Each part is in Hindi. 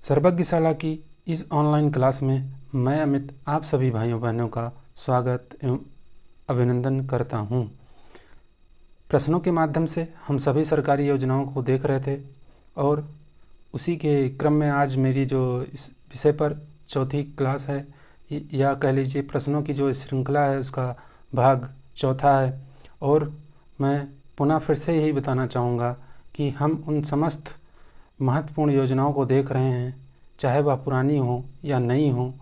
सर्वज्ञशाला की इस ऑनलाइन क्लास में मैं अमित आप सभी भाइयों बहनों का स्वागत एवं अभिनंदन करता हूं। प्रश्नों के माध्यम से हम सभी सरकारी योजनाओं को देख रहे थे और उसी के क्रम में आज मेरी जो इस विषय पर चौथी क्लास है या कह लीजिए प्रश्नों की जो श्रृंखला है उसका भाग चौथा है। और मैं पुनः फिर से यही बताना चाहूँगा कि हम उन समस्त महत्वपूर्ण योजनाओं को देख रहे हैं, चाहे वह पुरानी हो या नई हो,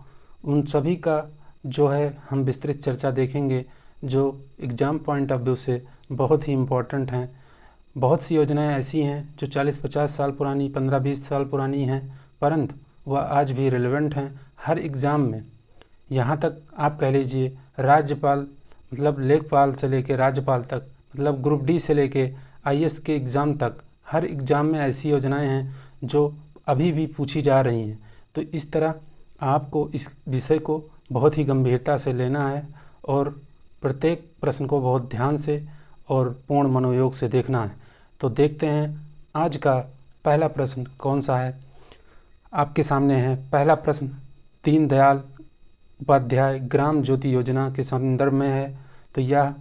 उन सभी का जो है हम विस्तृत चर्चा देखेंगे जो एग्ज़ाम पॉइंट ऑफ व्यू से बहुत ही इम्पोर्टेंट हैं। बहुत सी योजनाएं ऐसी हैं जो 40-50 साल पुरानी, 15-20 साल पुरानी हैं, परंतु वह आज भी रिलेवेंट हैं हर एग्ज़ाम में। यहाँ तक आप कह लीजिए राज्यपाल मतलब लेखपाल से लेकर राज्यपाल तक, मतलब ग्रुप डी से लेकर आईएएस के एग्ज़ाम तक, हर एग्ज़ाम में ऐसी योजनाएं हैं जो अभी भी पूछी जा रही हैं। तो इस तरह आपको इस विषय को बहुत ही गंभीरता से लेना है और प्रत्येक प्रश्न को बहुत ध्यान से और पूर्ण मनोयोग से देखना है। तो देखते हैं आज का पहला प्रश्न कौन सा है। आपके सामने है पहला प्रश्न, दीनदयाल उपाध्याय ग्राम ज्योति योजना के संदर्भ में है। तो यह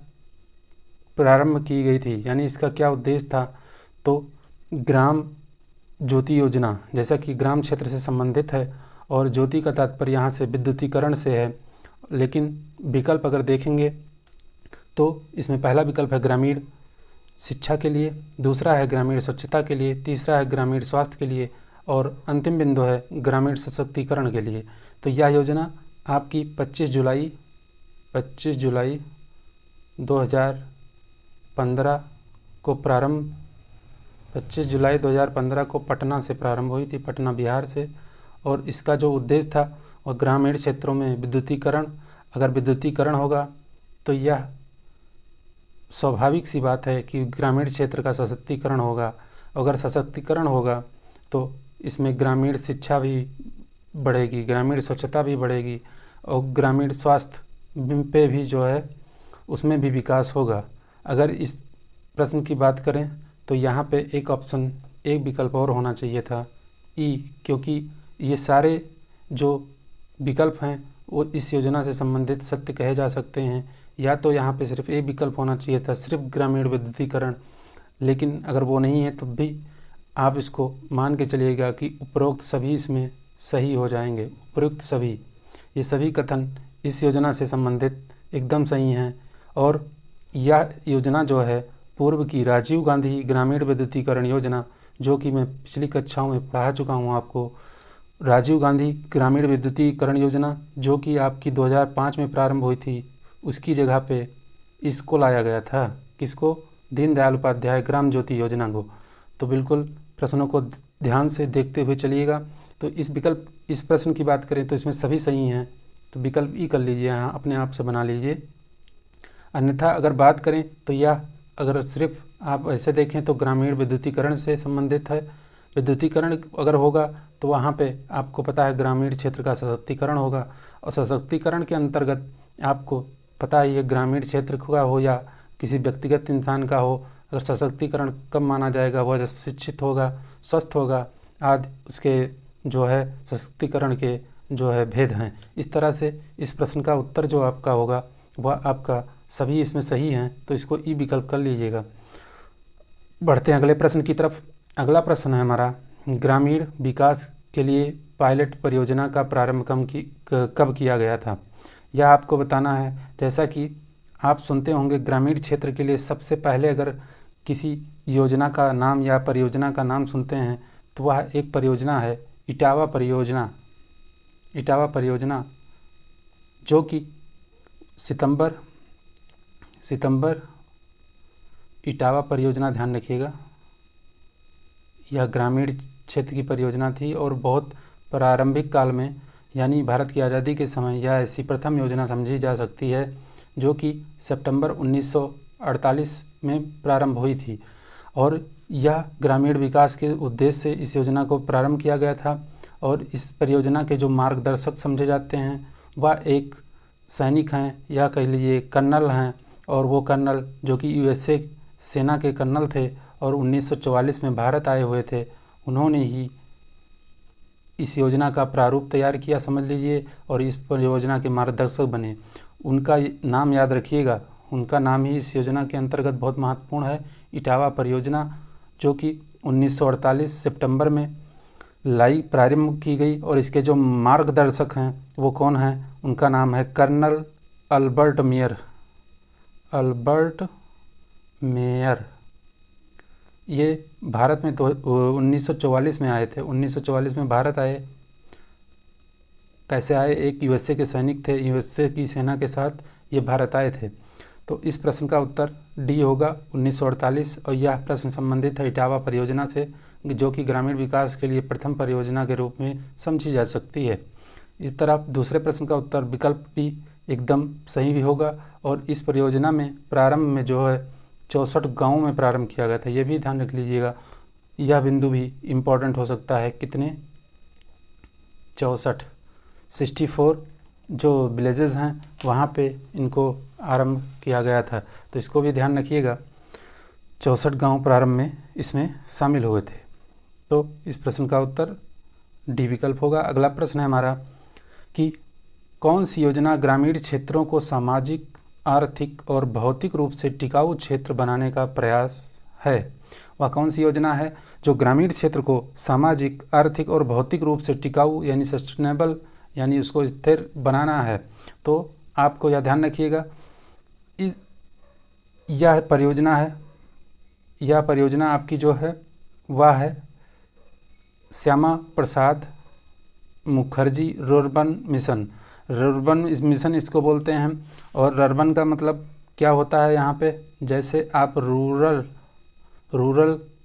प्रारंभ की गई थी, यानी इसका क्या उद्देश्य था। तो ग्राम ज्योति योजना जैसा कि ग्राम क्षेत्र से संबंधित है और ज्योति का तात्पर्य यहाँ से विद्युतीकरण से है, लेकिन विकल्प अगर देखेंगे तो इसमें पहला विकल्प है ग्रामीण शिक्षा के लिए, दूसरा है ग्रामीण स्वच्छता के लिए, तीसरा है ग्रामीण स्वास्थ्य के लिए और अंतिम बिंदु है ग्रामीण सशक्तिकरण के लिए। तो यह योजना आपकी 25 जुलाई 2015 को 25 जुलाई 2015 को पटना से प्रारंभ हुई थी, पटना बिहार से। और इसका जो उद्देश्य था वह ग्रामीण क्षेत्रों में विद्युतीकरण, अगर विद्युतीकरण होगा तो यह स्वाभाविक सी बात है कि ग्रामीण क्षेत्र का सशक्तिकरण होगा। अगर सशक्तिकरण होगा तो इसमें ग्रामीण शिक्षा भी बढ़ेगी, ग्रामीण स्वच्छता भी बढ़ेगी और ग्रामीण स्वास्थ्य पे भी जो है उसमें भी विकास होगा। अगर इस प्रश्न की बात करें तो यहाँ पे एक विकल्प और होना चाहिए था ई, क्योंकि ये सारे जो विकल्प हैं वो इस योजना से संबंधित सत्य कहे जा सकते हैं। या तो यहाँ पे सिर्फ एक विकल्प होना चाहिए था, सिर्फ ग्रामीण विद्युतीकरण, लेकिन अगर वो नहीं है तो भी आप इसको मान के चलिएगा कि उपरोक्त सभी इसमें सही हो जाएंगे। उपरोक्त सभी, ये सभी कथन इस योजना से संबंधित एकदम सही हैं। और यह योजना जो है पूर्व की राजीव गांधी ग्रामीण विद्युतीकरण योजना, जो कि मैं पिछली कक्षाओं में पढ़ा चुका हूँ आपको, राजीव गांधी ग्रामीण विद्युतीकरण योजना जो कि आपकी 2005 में प्रारंभ हुई थी, उसकी जगह पे इसको लाया गया था। किसको? दीनदयाल उपाध्याय ग्राम ज्योति योजना को। तो बिल्कुल प्रश्नों को ध्यान से देखते हुए चलिएगा। तो इस प्रश्न की बात करें तो इसमें सभी सही हैं, तो विकल्प ई कर लीजिए, यहाँ अपने आप से बना लीजिए। अन्यथा अगर बात करें तो यह अगर सिर्फ आप ऐसे देखें तो ग्रामीण विद्युतीकरण से संबंधित है। विद्युतीकरण अगर होगा तो वहाँ पे आपको पता है ग्रामीण क्षेत्र का सशक्तिकरण होगा और सशक्तिकरण के अंतर्गत आपको पता है ये ग्रामीण क्षेत्र का हो या किसी व्यक्तिगत इंसान का हो, अगर सशक्तिकरण कब माना जाएगा, वह जब शिक्षित होगा, स्वस्थ होगा आदि, उसके जो है सशक्तिकरण के जो है भेद हैं। इस तरह से इस प्रश्न का उत्तर जो आपका होगा वह आपका सभी इसमें सही हैं, तो इसको ई विकल्प कर लीजिएगा। बढ़ते हैं अगले प्रश्न की तरफ। अगला प्रश्न है हमारा, ग्रामीण विकास के लिए पायलट परियोजना का प्रारंभ कब किया गया था। यह आपको बताना है। जैसा कि आप सुनते होंगे ग्रामीण क्षेत्र के लिए सबसे पहले अगर किसी योजना का नाम या परियोजना का नाम सुनते हैं तो वह एक परियोजना है इटावा परियोजना। इटावा परियोजना जो कि सितंबर इटावा परियोजना, ध्यान रखिएगा, यह ग्रामीण क्षेत्र की परियोजना थी और बहुत प्रारंभिक काल में, यानी भारत की आज़ादी के समय यह ऐसी प्रथम योजना समझी जा सकती है जो कि सितंबर 1948 में प्रारंभ हुई थी। और यह ग्रामीण विकास के उद्देश्य से इस योजना को प्रारंभ किया गया था। और इस परियोजना के जो मार्गदर्शक समझे जाते हैं वह एक सैनिक हैं या कह लीजिए कर्नल हैं, और वो कर्नल जो कि यूएसए सेना के कर्नल थे और 1944 में भारत आए हुए थे, उन्होंने ही इस योजना का प्रारूप तैयार किया समझ लीजिए, और इस परियोजना के मार्गदर्शक बने। उनका नाम याद रखिएगा, उनका नाम ही इस योजना के अंतर्गत बहुत महत्वपूर्ण है, इटावा परियोजना, जो कि 1948 सितंबर में प्रारंभ की गई। और इसके जो मार्गदर्शक हैं वो कौन हैं, उनका नाम है कर्नल अल्बर्ट मेयर। ये भारत में तो 1944 में आए थे। 1944 में भारत आए। कैसे आए? एक यूएसए के सैनिक थे, यूएसए की सेना के साथ ये भारत आए थे। तो इस प्रश्न का उत्तर डी होगा 1948। और यह प्रश्न संबंधित है इटावा परियोजना से, जो कि ग्रामीण विकास के लिए प्रथम परियोजना के रूप में समझी जा सकती है। इस तरह दूसरे प्रश्न का उत्तर विकल्प भी एकदम सही भी होगा। और इस परियोजना में प्रारंभ में जो है 64 गाँवों में प्रारंभ किया गया था। ये भी ध्यान रख लीजिएगा, यह बिंदु भी इम्पोर्टेंट हो सकता है। कितने? 64 जो विलेजेस हैं वहाँ पे इनको आरंभ किया गया था। तो इसको भी ध्यान रखिएगा, 64 गांव प्रारंभ में इसमें शामिल हुए थे। तो इस प्रश्न का उत्तर डी विकल्प होगा। अगला प्रश्न है हमारा कि कौन सी योजना ग्रामीण क्षेत्रों को सामाजिक, आर्थिक और भौतिक रूप से टिकाऊ क्षेत्र बनाने का प्रयास है? वह कौन सी योजना है जो ग्रामीण क्षेत्र को सामाजिक, आर्थिक और भौतिक रूप से टिकाऊ यानी सस्टेनेबल यानी उसको स्थिर बनाना है? तो आपको यह ध्यान रखिएगा, यह परियोजना आपकी जो है वह है Shyama Prasad Mukherjee rurban mission. Rurban इस मिशन इसको बोलते हैं। और रर्बन का मतलब क्या होता है यहाँ पे? जैसे आप रूरल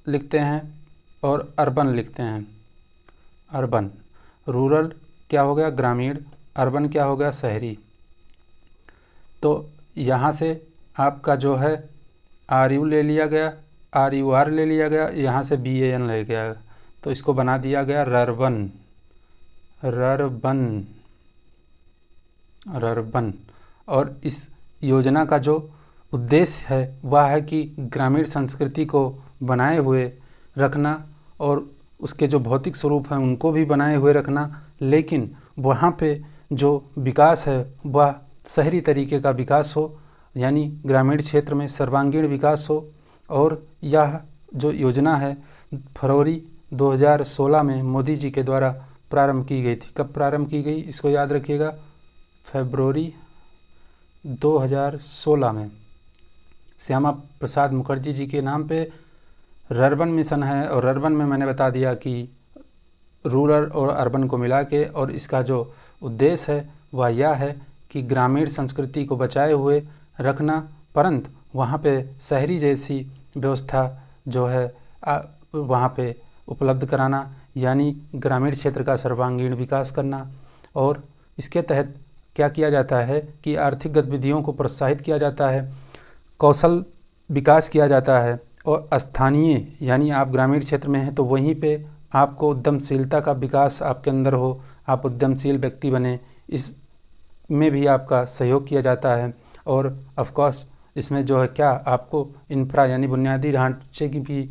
लिखते हैं और अर्बन लिखते हैं। अर्बन, रूरल क्या हो गया? ग्रामीण। अर्बन क्या हो गया? शहरी। तो यहाँ से आपका जो है RU ले लिया गया, RUR ले लिया गया, यहाँ से BAN ले गया, तो इसको बना दिया गया रर्बन। और इस योजना का जो उद्देश्य है वह है कि ग्रामीण संस्कृति को बनाए हुए रखना और उसके जो भौतिक स्वरूप हैं उनको भी बनाए हुए रखना, लेकिन वहाँ पे जो विकास है वह शहरी तरीके का विकास हो, यानी ग्रामीण क्षेत्र में सर्वांगीण विकास हो। और यह जो योजना है फरवरी 2016 में मोदी जी के द्वारा प्रारंभ की गई थी। कब प्रारंभ की गई इसको याद रखिएगा, फरवरी 2016 में। श्यामा प्रसाद मुखर्जी जी के नाम पे रर्बन मिशन है। और रर्बन में मैंने बता दिया कि रूरल और अर्बन को मिला के, और इसका जो उद्देश्य है वह यह है कि ग्रामीण संस्कृति को बचाए हुए रखना, परंतु वहाँ पे शहरी जैसी व्यवस्था जो है वहाँ पे उपलब्ध कराना, यानी ग्रामीण क्षेत्र का सर्वांगीण विकास करना। और इसके तहत क्या किया जाता है कि आर्थिक गतिविधियों को प्रोत्साहित किया जाता है, कौशल विकास किया जाता है, और स्थानीय यानी आप ग्रामीण क्षेत्र में हैं तो वहीं पे आपको उद्यमशीलता का विकास आपके अंदर हो, आप उद्यमशील व्यक्ति बने, इसमें भी आपका सहयोग किया जाता है। और ऑफ कोर्स इसमें जो है क्या आपको इंफ्रा यानी बुनियादी ढांचे की भी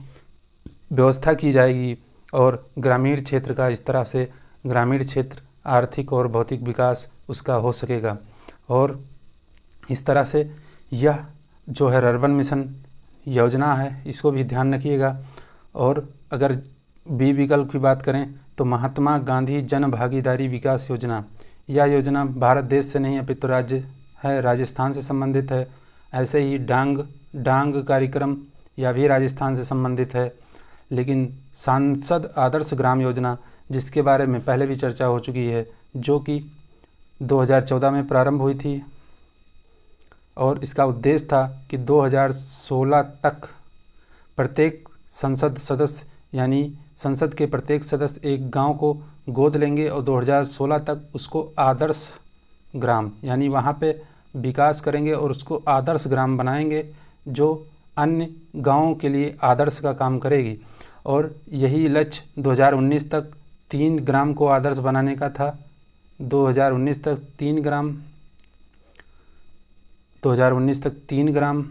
व्यवस्था की जाएगी, और ग्रामीण क्षेत्र का इस तरह से ग्रामीण क्षेत्र आर्थिक और भौतिक विकास उसका हो सकेगा। और इस तरह से यह जो है अर्बन मिशन योजना है, इसको भी ध्यान रखिएगा। और अगर बी विकल्प की बात करें तो महात्मा गांधी जन भागीदारी विकास योजना, यह योजना भारत देश से नहीं अपितु राज्य है, राजस्थान से संबंधित है। ऐसे ही डांग कार्यक्रम यह भी राजस्थान से संबंधित है। लेकिन सांसद आदर्श ग्राम योजना, जिसके बारे में पहले भी चर्चा हो चुकी है, जो कि 2014 में प्रारंभ हुई थी, और इसका उद्देश्य था कि 2016 तक प्रत्येक संसद सदस्य यानी संसद के प्रत्येक सदस्य एक गांव को गोद लेंगे और 2016 तक उसको आदर्श ग्राम यानी वहाँ पे विकास करेंगे और उसको आदर्श ग्राम बनाएंगे, जो अन्य गांवों के लिए आदर्श का काम करेगी। और यही लक्ष्य 2019 तक 3 ग्राम को आदर्श बनाने का था। 2019 तक 3 ग्राम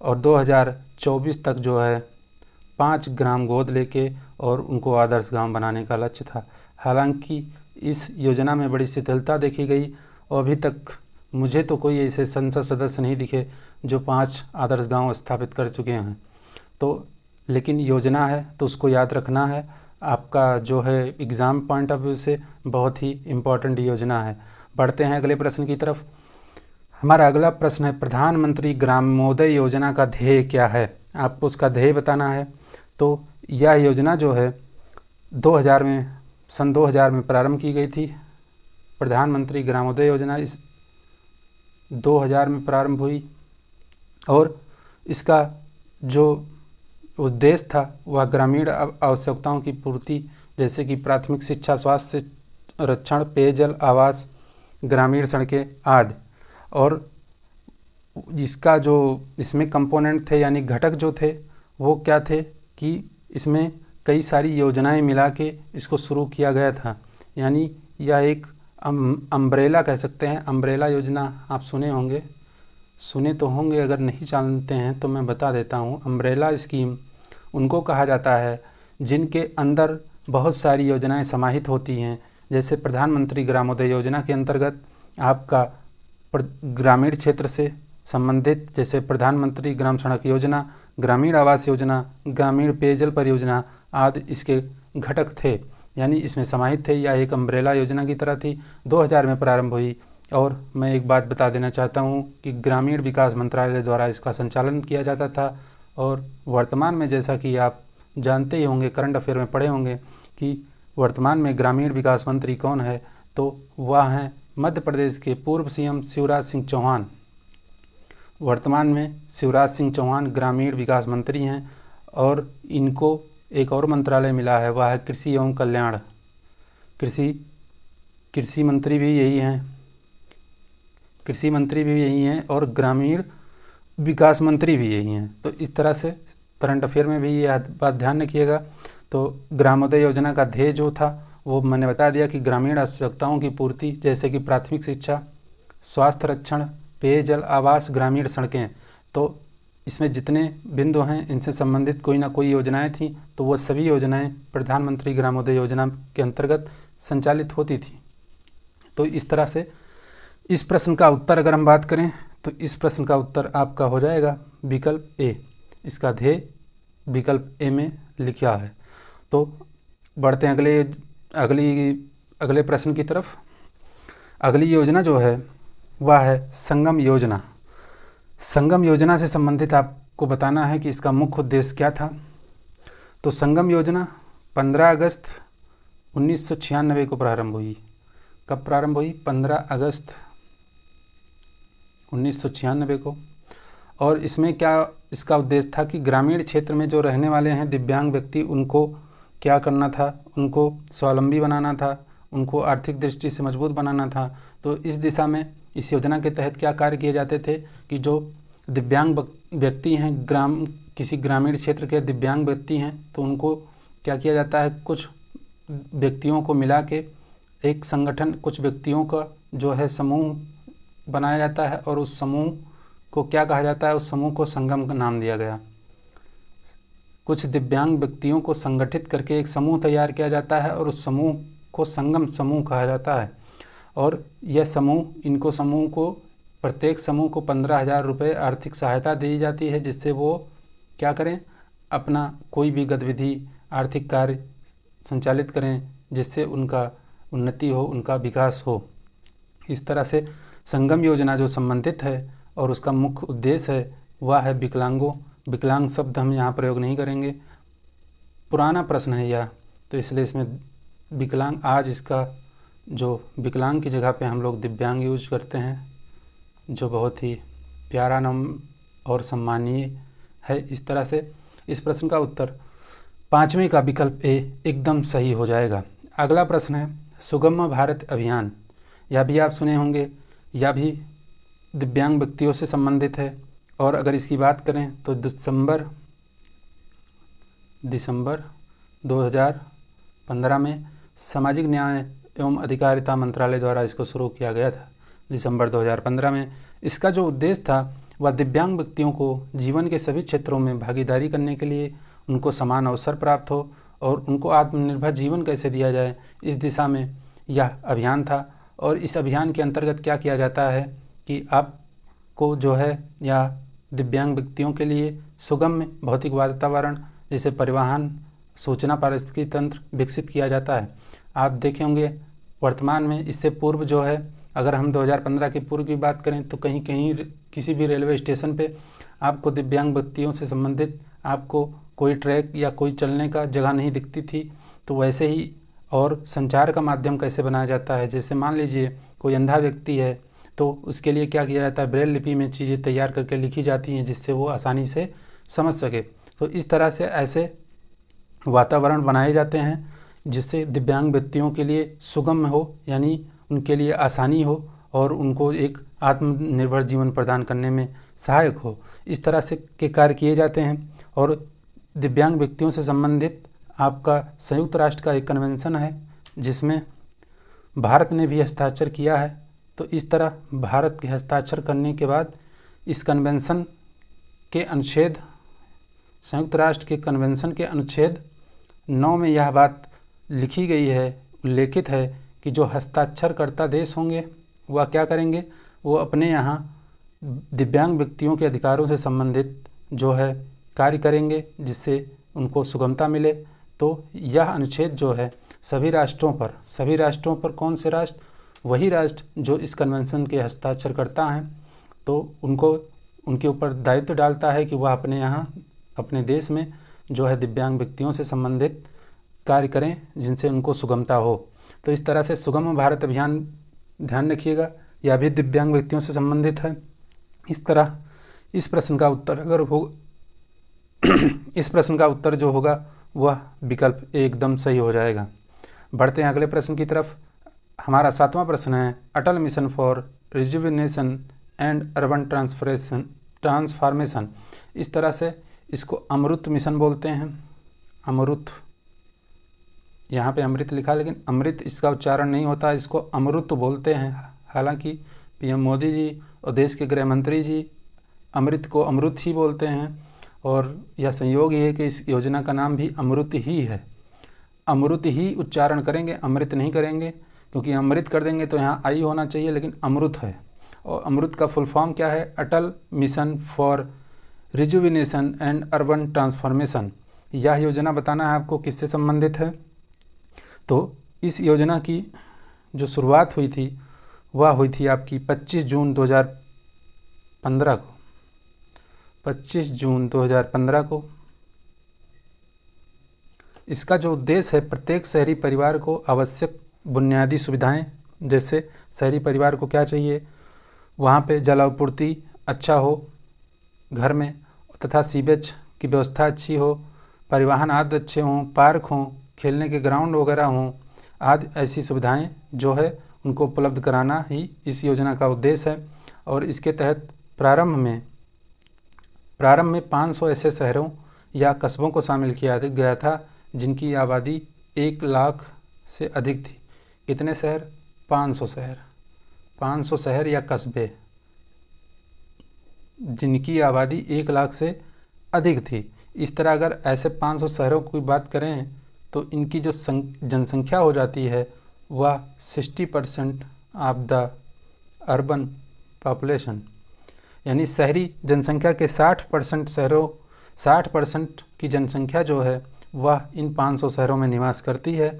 और 2024 तक जो है 5 ग्राम गोद लेके और उनको आदर्श गांव बनाने का लक्ष्य था। हालांकि इस योजना में बड़ी शिथिलता देखी गई और अभी तक मुझे तो कोई ऐसे संसद सदस्य नहीं दिखे जो 5 आदर्श गांव स्थापित कर चुके हैं। तो लेकिन योजना है तो उसको याद रखना है, आपका जो है एग्ज़ाम पॉइंट ऑफ व्यू से बहुत ही इम्पोर्टेंट योजना है। बढ़ते हैं अगले प्रश्न की तरफ। हमारा अगला प्रश्न है, प्रधानमंत्री ग्रामोदय योजना का ध्येय क्या है? आपको उसका ध्येय बताना है। तो यह योजना जो है 2000 में सन 2000 में प्रारंभ की गई थी। प्रधानमंत्री ग्रामोदय योजना इस 2000 में प्रारंभ हुई और इसका जो उद्देश्य था वह ग्रामीण आवश्यकताओं की पूर्ति, जैसे कि प्राथमिक शिक्षा, स्वास्थ्य संरक्षण, पेयजल, आवास, ग्रामीण सड़कें आदि। और इसका जो इसमें कंपोनेंट थे यानी घटक जो थे वो क्या थे कि इसमें कई सारी योजनाएं मिला के इसको शुरू किया गया था। यानी यह एक अम्ब्रेला कह सकते हैं। अम्ब्रेला योजना आप सुने होंगे, सुने तो होंगे, अगर नहीं जानते हैं तो मैं बता देता हूँ। अम्ब्रेला स्कीम उनको कहा जाता है जिनके अंदर बहुत सारी योजनाएं समाहित होती हैं। जैसे प्रधानमंत्री ग्रामोदय योजना के अंतर्गत आपका ग्रामीण क्षेत्र से संबंधित जैसे प्रधानमंत्री ग्राम सड़क योजना, ग्रामीण आवास योजना, ग्रामीण पेयजल परियोजना आदि इसके घटक थे, यानी इसमें समाहित थे। यह एक अम्ब्रेला योजना की तरह थी, 2000 में प्रारंभ हुई। और मैं एक बात बता देना चाहता हूँ कि ग्रामीण विकास मंत्रालय द्वारा इसका संचालन किया जाता था। और वर्तमान में जैसा कि आप जानते ही होंगे, करंट अफेयर में पढ़े होंगे कि वर्तमान में ग्रामीण विकास मंत्री कौन है, तो वह हैं मध्य प्रदेश के पूर्व सीएम शिवराज सिंह चौहान। वर्तमान में शिवराज सिंह चौहान ग्रामीण विकास मंत्री हैं और इनको एक और मंत्रालय मिला है, वह है कृषि एवं कल्याण। कृषि मंत्री भी यही हैं, कृषि मंत्री भी यही हैं और ग्रामीण विकास मंत्री भी यही हैं। तो इस तरह से करंट अफेयर में भी ये बात ध्यान रखिएगा। तो ग्रामोदय योजना का ध्येय जो था वो मैंने बता दिया कि ग्रामीण आवश्यकताओं की पूर्ति, जैसे कि प्राथमिक शिक्षा, स्वास्थ्य रक्षण, पेयजल, आवास, ग्रामीण सड़कें। तो इसमें जितने बिंदु हैं इनसे संबंधित कोई ना कोई योजनाएं थी, तो वो सभी योजनाएं प्रधानमंत्री ग्रामोदय योजना के अंतर्गत संचालित होती थी। तो इस तरह से इस प्रश्न का उत्तर अगर हम बात करें तो इस प्रश्न का उत्तर आपका हो जाएगा विकल्प ए। इसका ध्येय विकल्प ए में लिखा है। तो बढ़ते हैं अगले प्रश्न की तरफ। अगली योजना जो है वह है संगम योजना। संगम योजना से संबंधित आपको बताना है कि इसका मुख्य उद्देश्य क्या था। तो संगम योजना 15 अगस्त 1996 को प्रारंभ हुई। कब प्रारंभ हुई? 15 अगस्त 1996 को। और इसमें क्या इसका उद्देश्य था कि ग्रामीण क्षेत्र में जो रहने वाले हैं दिव्यांग व्यक्ति, उनको क्या करना था? उनको स्वावलंबी बनाना था, उनको आर्थिक दृष्टि से मजबूत बनाना था। तो इस दिशा में इस योजना के तहत क्या कार्य किए जाते थे कि जो दिव्यांग व्यक्ति हैं, किसी ग्रामीण क्षेत्र के दिव्यांग व्यक्ति हैं, तो उनको क्या किया जाता है, कुछ व्यक्तियों को मिला के एक संगठन, कुछ व्यक्तियों का जो है समूह बनाया जाता है और उस समूह को क्या कहा जाता है? उस समूह को संगम का नाम दिया गया। कुछ दिव्यांग व्यक्तियों को संगठित करके एक समूह तैयार किया जाता है और उस समूह को संगम समूह कहा जाता है। और यह समूह को प्रत्येक समूह को 15,000 रुपये आर्थिक सहायता दी जाती है, जिससे वो क्या करें, अपना कोई भी गतिविधि, आर्थिक कार्य संचालित करें, जिससे उनका उन्नति हो, उनका विकास हो। इस तरह से संगम योजना जो संबंधित है और उसका मुख्य उद्देश्य है वह है विकलांगों। विकलांग शब्द हम यहाँ प्रयोग नहीं करेंगे, पुराना प्रश्न है यह, तो इसलिए इसमें विकलांग, आज इसका जो विकलांग की जगह पे हम लोग दिव्यांग यूज करते हैं, जो बहुत ही प्यारा नाम और सम्मानीय है। इस तरह से इस प्रश्न का उत्तर 5वें का विकल्प ए एकदम सही हो जाएगा। अगला प्रश्न है सुगम्य भारत अभियान। यह भी आप सुने होंगे, यह भी दिव्यांग व्यक्तियों से संबंधित है। और अगर इसकी बात करें तो दिसंबर 2015 में सामाजिक न्याय एवं अधिकारिता मंत्रालय द्वारा इसको शुरू किया गया था, दिसंबर 2015 में। इसका जो उद्देश्य था वह दिव्यांग व्यक्तियों को जीवन के सभी क्षेत्रों में भागीदारी करने के लिए उनको समान अवसर प्राप्त हो और उनको आत्मनिर्भर जीवन कैसे दिया जाए, इस दिशा में यह अभियान था। और इस अभियान के अंतर्गत क्या किया जाता है कि आपको जो है या दिव्यांग व्यक्तियों के लिए सुगम्य भौतिक वातावरण जैसे परिवहन, सूचना पारिस्थितिकी तंत्र विकसित किया जाता है। आप देखे होंगे वर्तमान में, इससे पूर्व जो है अगर हम 2015 के पूर्व की बात करें तो कहीं कहीं किसी भी रेलवे स्टेशन पे आपको दिव्यांग व्यक्तियों से संबंधित आपको कोई ट्रैक या कोई चलने का जगह नहीं दिखती थी। तो वैसे ही और संचार का माध्यम कैसे बनाया जाता है, जैसे मान लीजिए कोई अंधा व्यक्ति है तो उसके लिए क्या किया जाता है, ब्रेल लिपि में चीज़ें तैयार करके लिखी जाती हैं जिससे वो आसानी से समझ सके। तो इस तरह से ऐसे वातावरण बनाए जाते हैं जिससे दिव्यांग व्यक्तियों के लिए सुगम हो, यानी उनके लिए आसानी हो और उनको एक आत्मनिर्भर जीवन प्रदान करने में सहायक हो। इस तरह से के कार्य किए जाते हैं। और दिव्यांग व्यक्तियों से संबंधित आपका संयुक्त राष्ट्र का एक कन्वेंशन है जिसमें भारत ने भी हस्ताक्षर किया है। तो इस तरह भारत के हस्ताक्षर करने के बाद इस कन्वेंशन के अनुच्छेद, संयुक्त राष्ट्र के कन्वेंशन के अनुच्छेद 9 में यह बात लिखी गई है, उल्लेखित है कि जो हस्ताक्षरकर्ता देश होंगे वह क्या करेंगे, वो अपने यहाँ दिव्यांग व्यक्तियों के अधिकारों से संबंधित जो है कार्य करेंगे जिससे उनको सुगमता मिले। तो यह अनुच्छेद जो है सभी राष्ट्रों पर कौन से राष्ट्र, वही राष्ट्र जो इस कन्वेंशन के हस्ताक्षर करता हैं, तो उनके ऊपर दायित्व डालता है कि वह अपने यहाँ अपने देश में जो है दिव्यांग व्यक्तियों से संबंधित कार्य करें जिनसे उनको सुगमता हो। तो इस तरह से सुगम भारत अभियान, ध्यान रखिएगा, यह भी दिव्यांग व्यक्तियों से संबंधित है। इस तरह इस प्रश्न का उत्तर अगर हो इस प्रश्न का उत्तर जो होगा वह विकल्प एकदम सही हो जाएगा। बढ़ते हैं अगले प्रश्न की तरफ। हमारा 7वां प्रश्न है, Atal mission for rejuvenation and urban transformation. इस तरह से इसको अमृत मिशन बोलते हैं। अमृत, यहाँ पे अमृत लिखा लेकिन अमृत इसका उच्चारण नहीं होता, इसको अमृत बोलते हैं। हालांकि पीएम मोदी जी और देश के गृह मंत्री जी अमृत को अमृत ही बोलते हैं और यह संयोग ही है कि इस योजना का नाम भी अमृत ही है। अमृत ही उच्चारण करेंगे, अमृत नहीं करेंगे, क्योंकि अमृत कर देंगे तो यहाँ आई होना चाहिए लेकिन अमृत है। और अमृत का फुल फॉर्म क्या है, Atal mission for rejuvenation and urban transformation. यह योजना बताना है आपको किससे संबंधित है। तो इस योजना की जो शुरुआत हुई थी वह हुई थी आपकी 25 जून 2015 को। 25 जून 2015 को। इसका जो उद्देश्य है, प्रत्येक शहरी परिवार को आवश्यक बुनियादी सुविधाएं, जैसे शहरी परिवार को क्या चाहिए, वहाँ पे जल आपूर्ति अच्छा हो घर में, तथा सीवेज की व्यवस्था अच्छी हो, परिवहन आदि अच्छे हों, पार्क हों, खेलने के ग्राउंड वगैरह हों आदि ऐसी सुविधाएं जो है उनको उपलब्ध कराना ही इस योजना का उद्देश्य है। और इसके तहत प्रारंभ में 500 ऐसे शहरों या कस्बों को शामिल किया गया था जिनकी आबादी 1 लाख से अधिक थी। कितने शहर? 500 शहर। 500 शहर या कस्बे जिनकी आबादी 1 लाख से अधिक थी। इस तरह अगर ऐसे 500 शहरों की बात करें तो इनकी जो जनसंख्या हो जाती है वह 60% ऑफ द अर्बन पॉपुलेशन, यानी शहरी जनसंख्या के 60% की जनसंख्या जो है वह इन 500 शहरों में निवास करती है।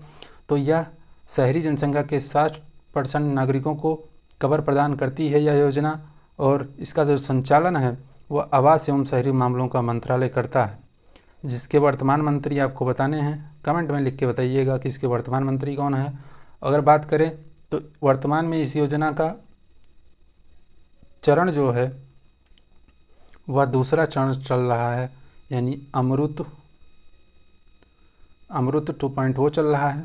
तो यह शहरी जनसंख्या के 60% नागरिकों को कवर प्रदान करती है यह योजना। और इसका जो संचालन है वह आवास एवं शहरी मामलों का मंत्रालय करता है, जिसके वर्तमान मंत्री आपको बताने हैं। कमेंट में लिख के बताइएगा कि इसके वर्तमान मंत्री कौन है। अगर बात करें तो वर्तमान में इस योजना का चरण जो है वह दूसरा चरण चल रहा है, यानी अमृत 2.0 चल रहा है।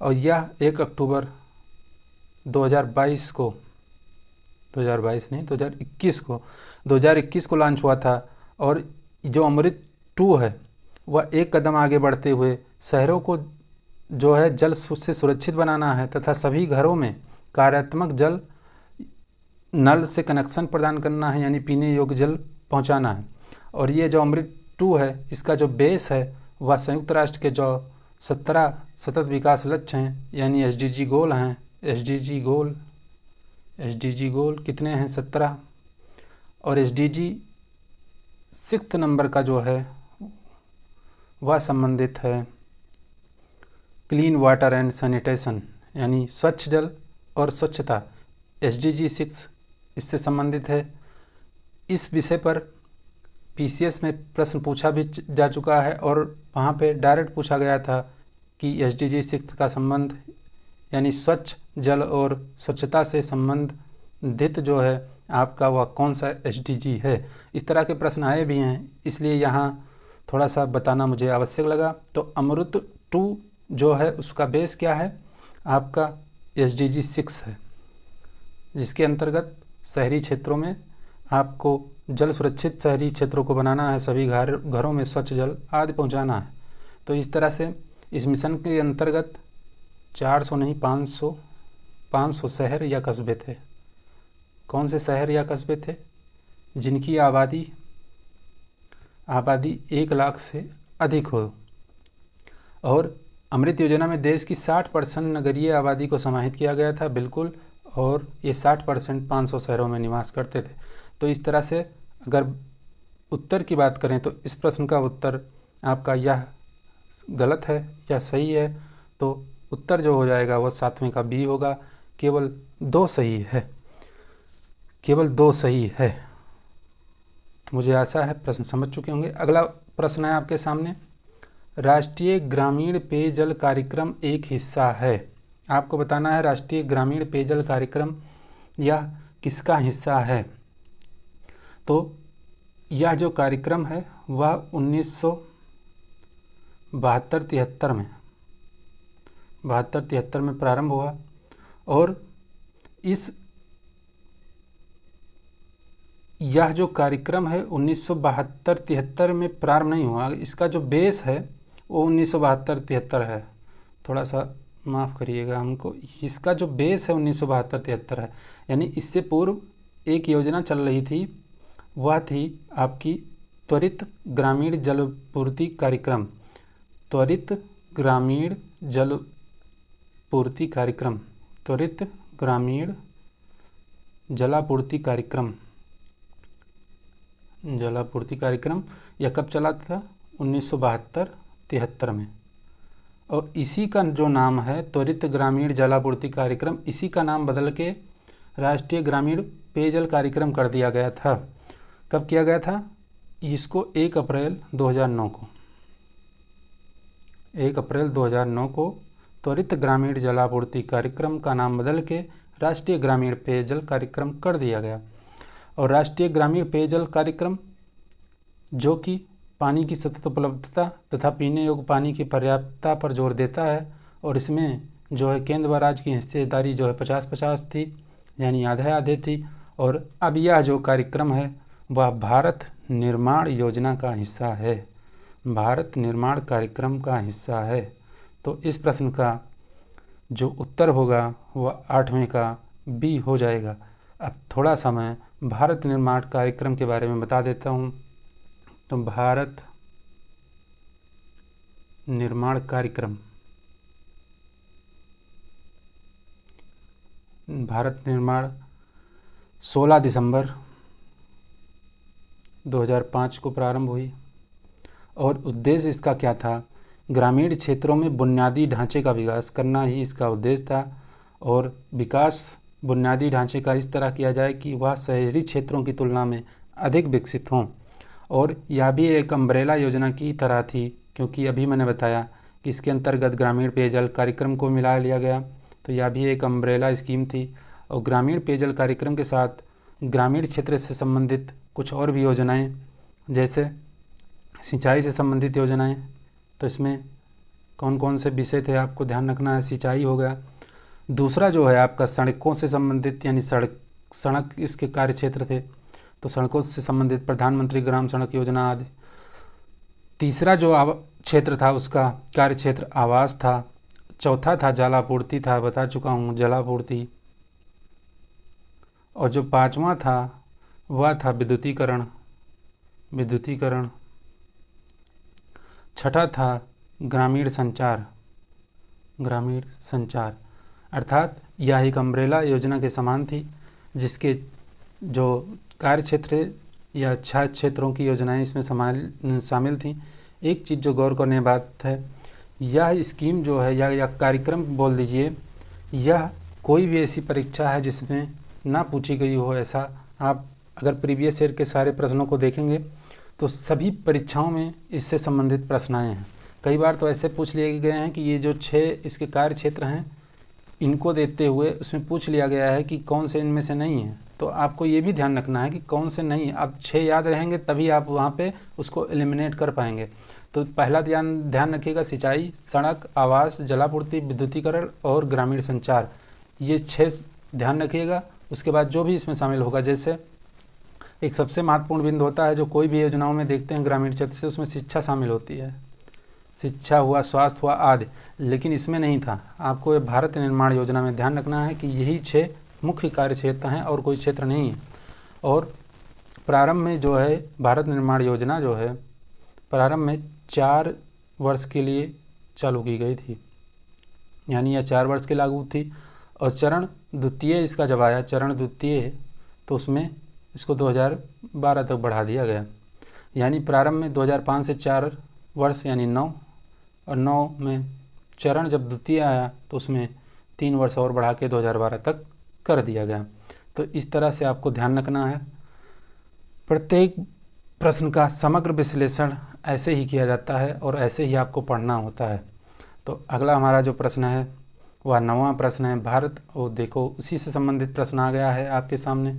और यह 1 अक्टूबर 2021 को लॉन्च हुआ था। और जो अमृत 2 है वह एक कदम आगे बढ़ते हुए शहरों को जो है जल से सुरक्षित बनाना है तथा सभी घरों में कार्यात्मक जल नल से कनेक्शन प्रदान करना है, यानी पीने योग्य जल पहुंचाना है। और ये जो अमृत 2 है इसका जो बेस है व संयुक्त राष्ट्र के जो 17 सतत विकास लक्ष्य हैं यानी एसडीजी गोल हैं, एसडीजी गोल कितने हैं? 17। और एसडीजी 6 नंबर का जो है वह संबंधित है क्लीन वाटर एंड सैनिटेशन यानी स्वच्छ जल और स्वच्छता। एसडीजी 6 इससे संबंधित है। इस विषय पर पीसीएस में प्रश्न पूछा भी जा चुका है और वहाँ पे डायरेक्ट पूछा गया था कि एसडीजी 6 का संबंध यानी स्वच्छ जल और स्वच्छता से संबंधित जो है आपका वह कौन सा एसडीजी है। इस तरह के प्रश्न आए भी हैं, इसलिए यहाँ थोड़ा सा बताना मुझे आवश्यक लगा। तो अमृत 2 जो है उसका बेस क्या है? आपका एसडीजी 6 है, जिसके अंतर्गत शहरी क्षेत्रों में आपको जल सुरक्षित शहरी क्षेत्रों को बनाना है, सभी घरों में स्वच्छ जल आदि पहुंचाना है। तो इस तरह से इस मिशन के अंतर्गत 400 नहीं 500 शहर या कस्बे थे। कौन से शहर या कस्बे थे? जिनकी आबादी 1 लाख से अधिक हो। और अमृत योजना में देश की 60% नगरीय आबादी को समाहित किया गया था, बिल्कुल। और ये 60% 500 शहरों में निवास करते थे। तो इस तरह से अगर उत्तर की बात करें तो इस प्रश्न का उत्तर आपका यह गलत है या सही है, तो उत्तर जो हो जाएगा वह 7वें का बी होगा। केवल 2 सही है, केवल 2 सही है। तो मुझे आशा है प्रश्न समझ चुके होंगे। अगला प्रश्न है आपके सामने, राष्ट्रीय ग्रामीण पेयजल कार्यक्रम एक हिस्सा है। आपको बताना है राष्ट्रीय ग्रामीण पेयजल कार्यक्रम यह किसका हिस्सा है। तो यह जो कार्यक्रम है वह 1972-73 में प्रारंभ हुआ और यह जो कार्यक्रम है 1972-73 में प्रारंभ नहीं हुआ। इसका जो बेस है वो 1972-73 है। थोड़ा सा माफ़ करिएगा हमको, इसका जो बेस है 1972-73 है। यानी इससे पूर्व एक योजना चल रही थी, वह थी आपकी त्वरित ग्रामीण जलपूर्ति कार्यक्रम। त्वरित ग्रामीण जलपूर्ति कार्यक्रम, त्वरित ग्रामीण जलापूर्ति कार्यक्रम, जलापूर्ति कार्यक्रम यह कब चला था? 1972-73 में। और इसी का जो नाम है त्वरित ग्रामीण जलापूर्ति कार्यक्रम, इसी का नाम बदल के राष्ट्रीय ग्रामीण पेयजल कार्यक्रम कर दिया गया था। कब किया गया था इसको? 1 अप्रैल 2009 को। 1 अप्रैल 2009 को त्वरित ग्रामीण जलापूर्ति कार्यक्रम का नाम बदल के राष्ट्रीय ग्रामीण पेयजल कार्यक्रम कर दिया गया। और राष्ट्रीय ग्रामीण पेयजल कार्यक्रम जो कि पानी की सतत उपलब्धता तथा पीने योग्य पानी की पर्याप्तता पर जोर देता है, और इसमें जो है केंद्र व राज्य की हिस्सेदारी जो है 50-50 थी, यानी आधे थी। और अब यह जो कार्यक्रम है वह भारत निर्माण योजना का हिस्सा है, भारत निर्माण कार्यक्रम का हिस्सा है। तो इस प्रश्न का जो उत्तर होगा वह 8वें का बी हो जाएगा। अब थोड़ा सा मैं भारत निर्माण कार्यक्रम के बारे में बता देता हूँ। तो भारत निर्माण कार्यक्रम, भारत निर्माण 16 दिसंबर 2005 को प्रारंभ हुई। और उद्देश्य इसका क्या था? ग्रामीण क्षेत्रों में बुनियादी ढांचे का विकास करना ही इसका उद्देश्य था। और विकास बुनियादी ढांचे का इस तरह किया जाए कि वह शहरी क्षेत्रों की तुलना में अधिक विकसित हों। और यह भी एक अम्ब्रेला योजना की तरह थी, क्योंकि अभी मैंने बताया कि इसके अंतर्गत ग्रामीण पेयजल कार्यक्रम को मिला लिया गया। तो यह भी एक अम्ब्रेला स्कीम थी। और ग्रामीण पेयजल कार्यक्रम के साथ ग्रामीण क्षेत्र से संबंधित कुछ और भी योजनाएं, जैसे सिंचाई से संबंधित योजनाएं। तो इसमें कौन कौन से विषय थे आपको ध्यान रखना है? सिंचाई हो गया। दूसरा जो है आपका सड़कों से संबंधित, यानी सड़क इसके कार्य क्षेत्र थे। तो सड़कों से संबंधित प्रधानमंत्री ग्राम सड़क योजना आदि। तीसरा जो क्षेत्र था उसका कार्य क्षेत्र आवास था। चौथा था जलापूर्ति था, बता चुका हूँ जलापूर्ति। और जो 5वां था वह था विद्युतीकरण। छठा था ग्रामीण संचार। ग्रामीण संचार अर्थात यह एक अम्ब्रेला योजना के समान थी, जिसके जो कार्य क्षेत्र या 6 क्षेत्रों की योजनाएं इसमें शामिल थीं। एक चीज़ जो गौर करने बात है, यह स्कीम जो है या कार्यक्रम बोल दीजिए, यह कोई भी ऐसी परीक्षा है जिसमें ना पूछी गई हो ऐसा। आप अगर प्रीवियस ईयर के सारे प्रश्नों को देखेंगे तो सभी परीक्षाओं में इससे संबंधित प्रश्न आए हैं। कई बार तो ऐसे पूछ लिए गए हैं कि ये जो 6 इसके कार्य क्षेत्र हैं, इनको देते हुए उसमें पूछ लिया गया है कि कौन से इनमें से नहीं है। तो आपको ये भी ध्यान रखना है कि कौन से नहीं, अब 6 याद रहेंगे तभी आप वहाँ पे उसको एलिमिनेट कर पाएंगे। तो पहला ध्यान रखिएगा, सिंचाई, सड़क, आवास, जलापूर्ति, विद्युतीकरण और ग्रामीण संचार, ये 6 ध्यान रखिएगा। उसके बाद जो भी इसमें शामिल होगा, जैसे एक सबसे महत्वपूर्ण बिंदु होता है जो कोई भी योजनाओं में देखते हैं ग्रामीण क्षेत्र से, उसमें शिक्षा शामिल होती है। शिक्षा हुआ, स्वास्थ्य हुआ आदि, लेकिन इसमें नहीं था। आपको भारत निर्माण योजना में ध्यान रखना है कि यही 6 मुख्य कार्य क्षेत्र हैं और कोई क्षेत्र नहीं है। और प्रारंभ में जो है भारत निर्माण योजना जो है प्रारंभ में 4 वर्ष के लिए चालू की गई थी, यानी यह 4 वर्ष की लागू थी। और चरण द्वितीय इसका जब आया, चरण द्वितीय, तो उसमें इसको 2012 तक बढ़ा दिया गया। यानी प्रारंभ में 2005 से 4 वर्ष यानी 9, और 9 में चरण जब द्वितीय आया तो उसमें 3 वर्ष और बढ़ा के 2012 तक कर दिया गया। तो इस तरह से आपको ध्यान रखना है। प्रत्येक प्रश्न का समग्र विश्लेषण ऐसे ही किया जाता है और ऐसे ही आपको पढ़ना होता है। तो अगला हमारा जो प्रश्न है वह 9वां प्रश्न है, भारत, और देखो उसी से संबंधित प्रश्न आ गया है आपके सामने।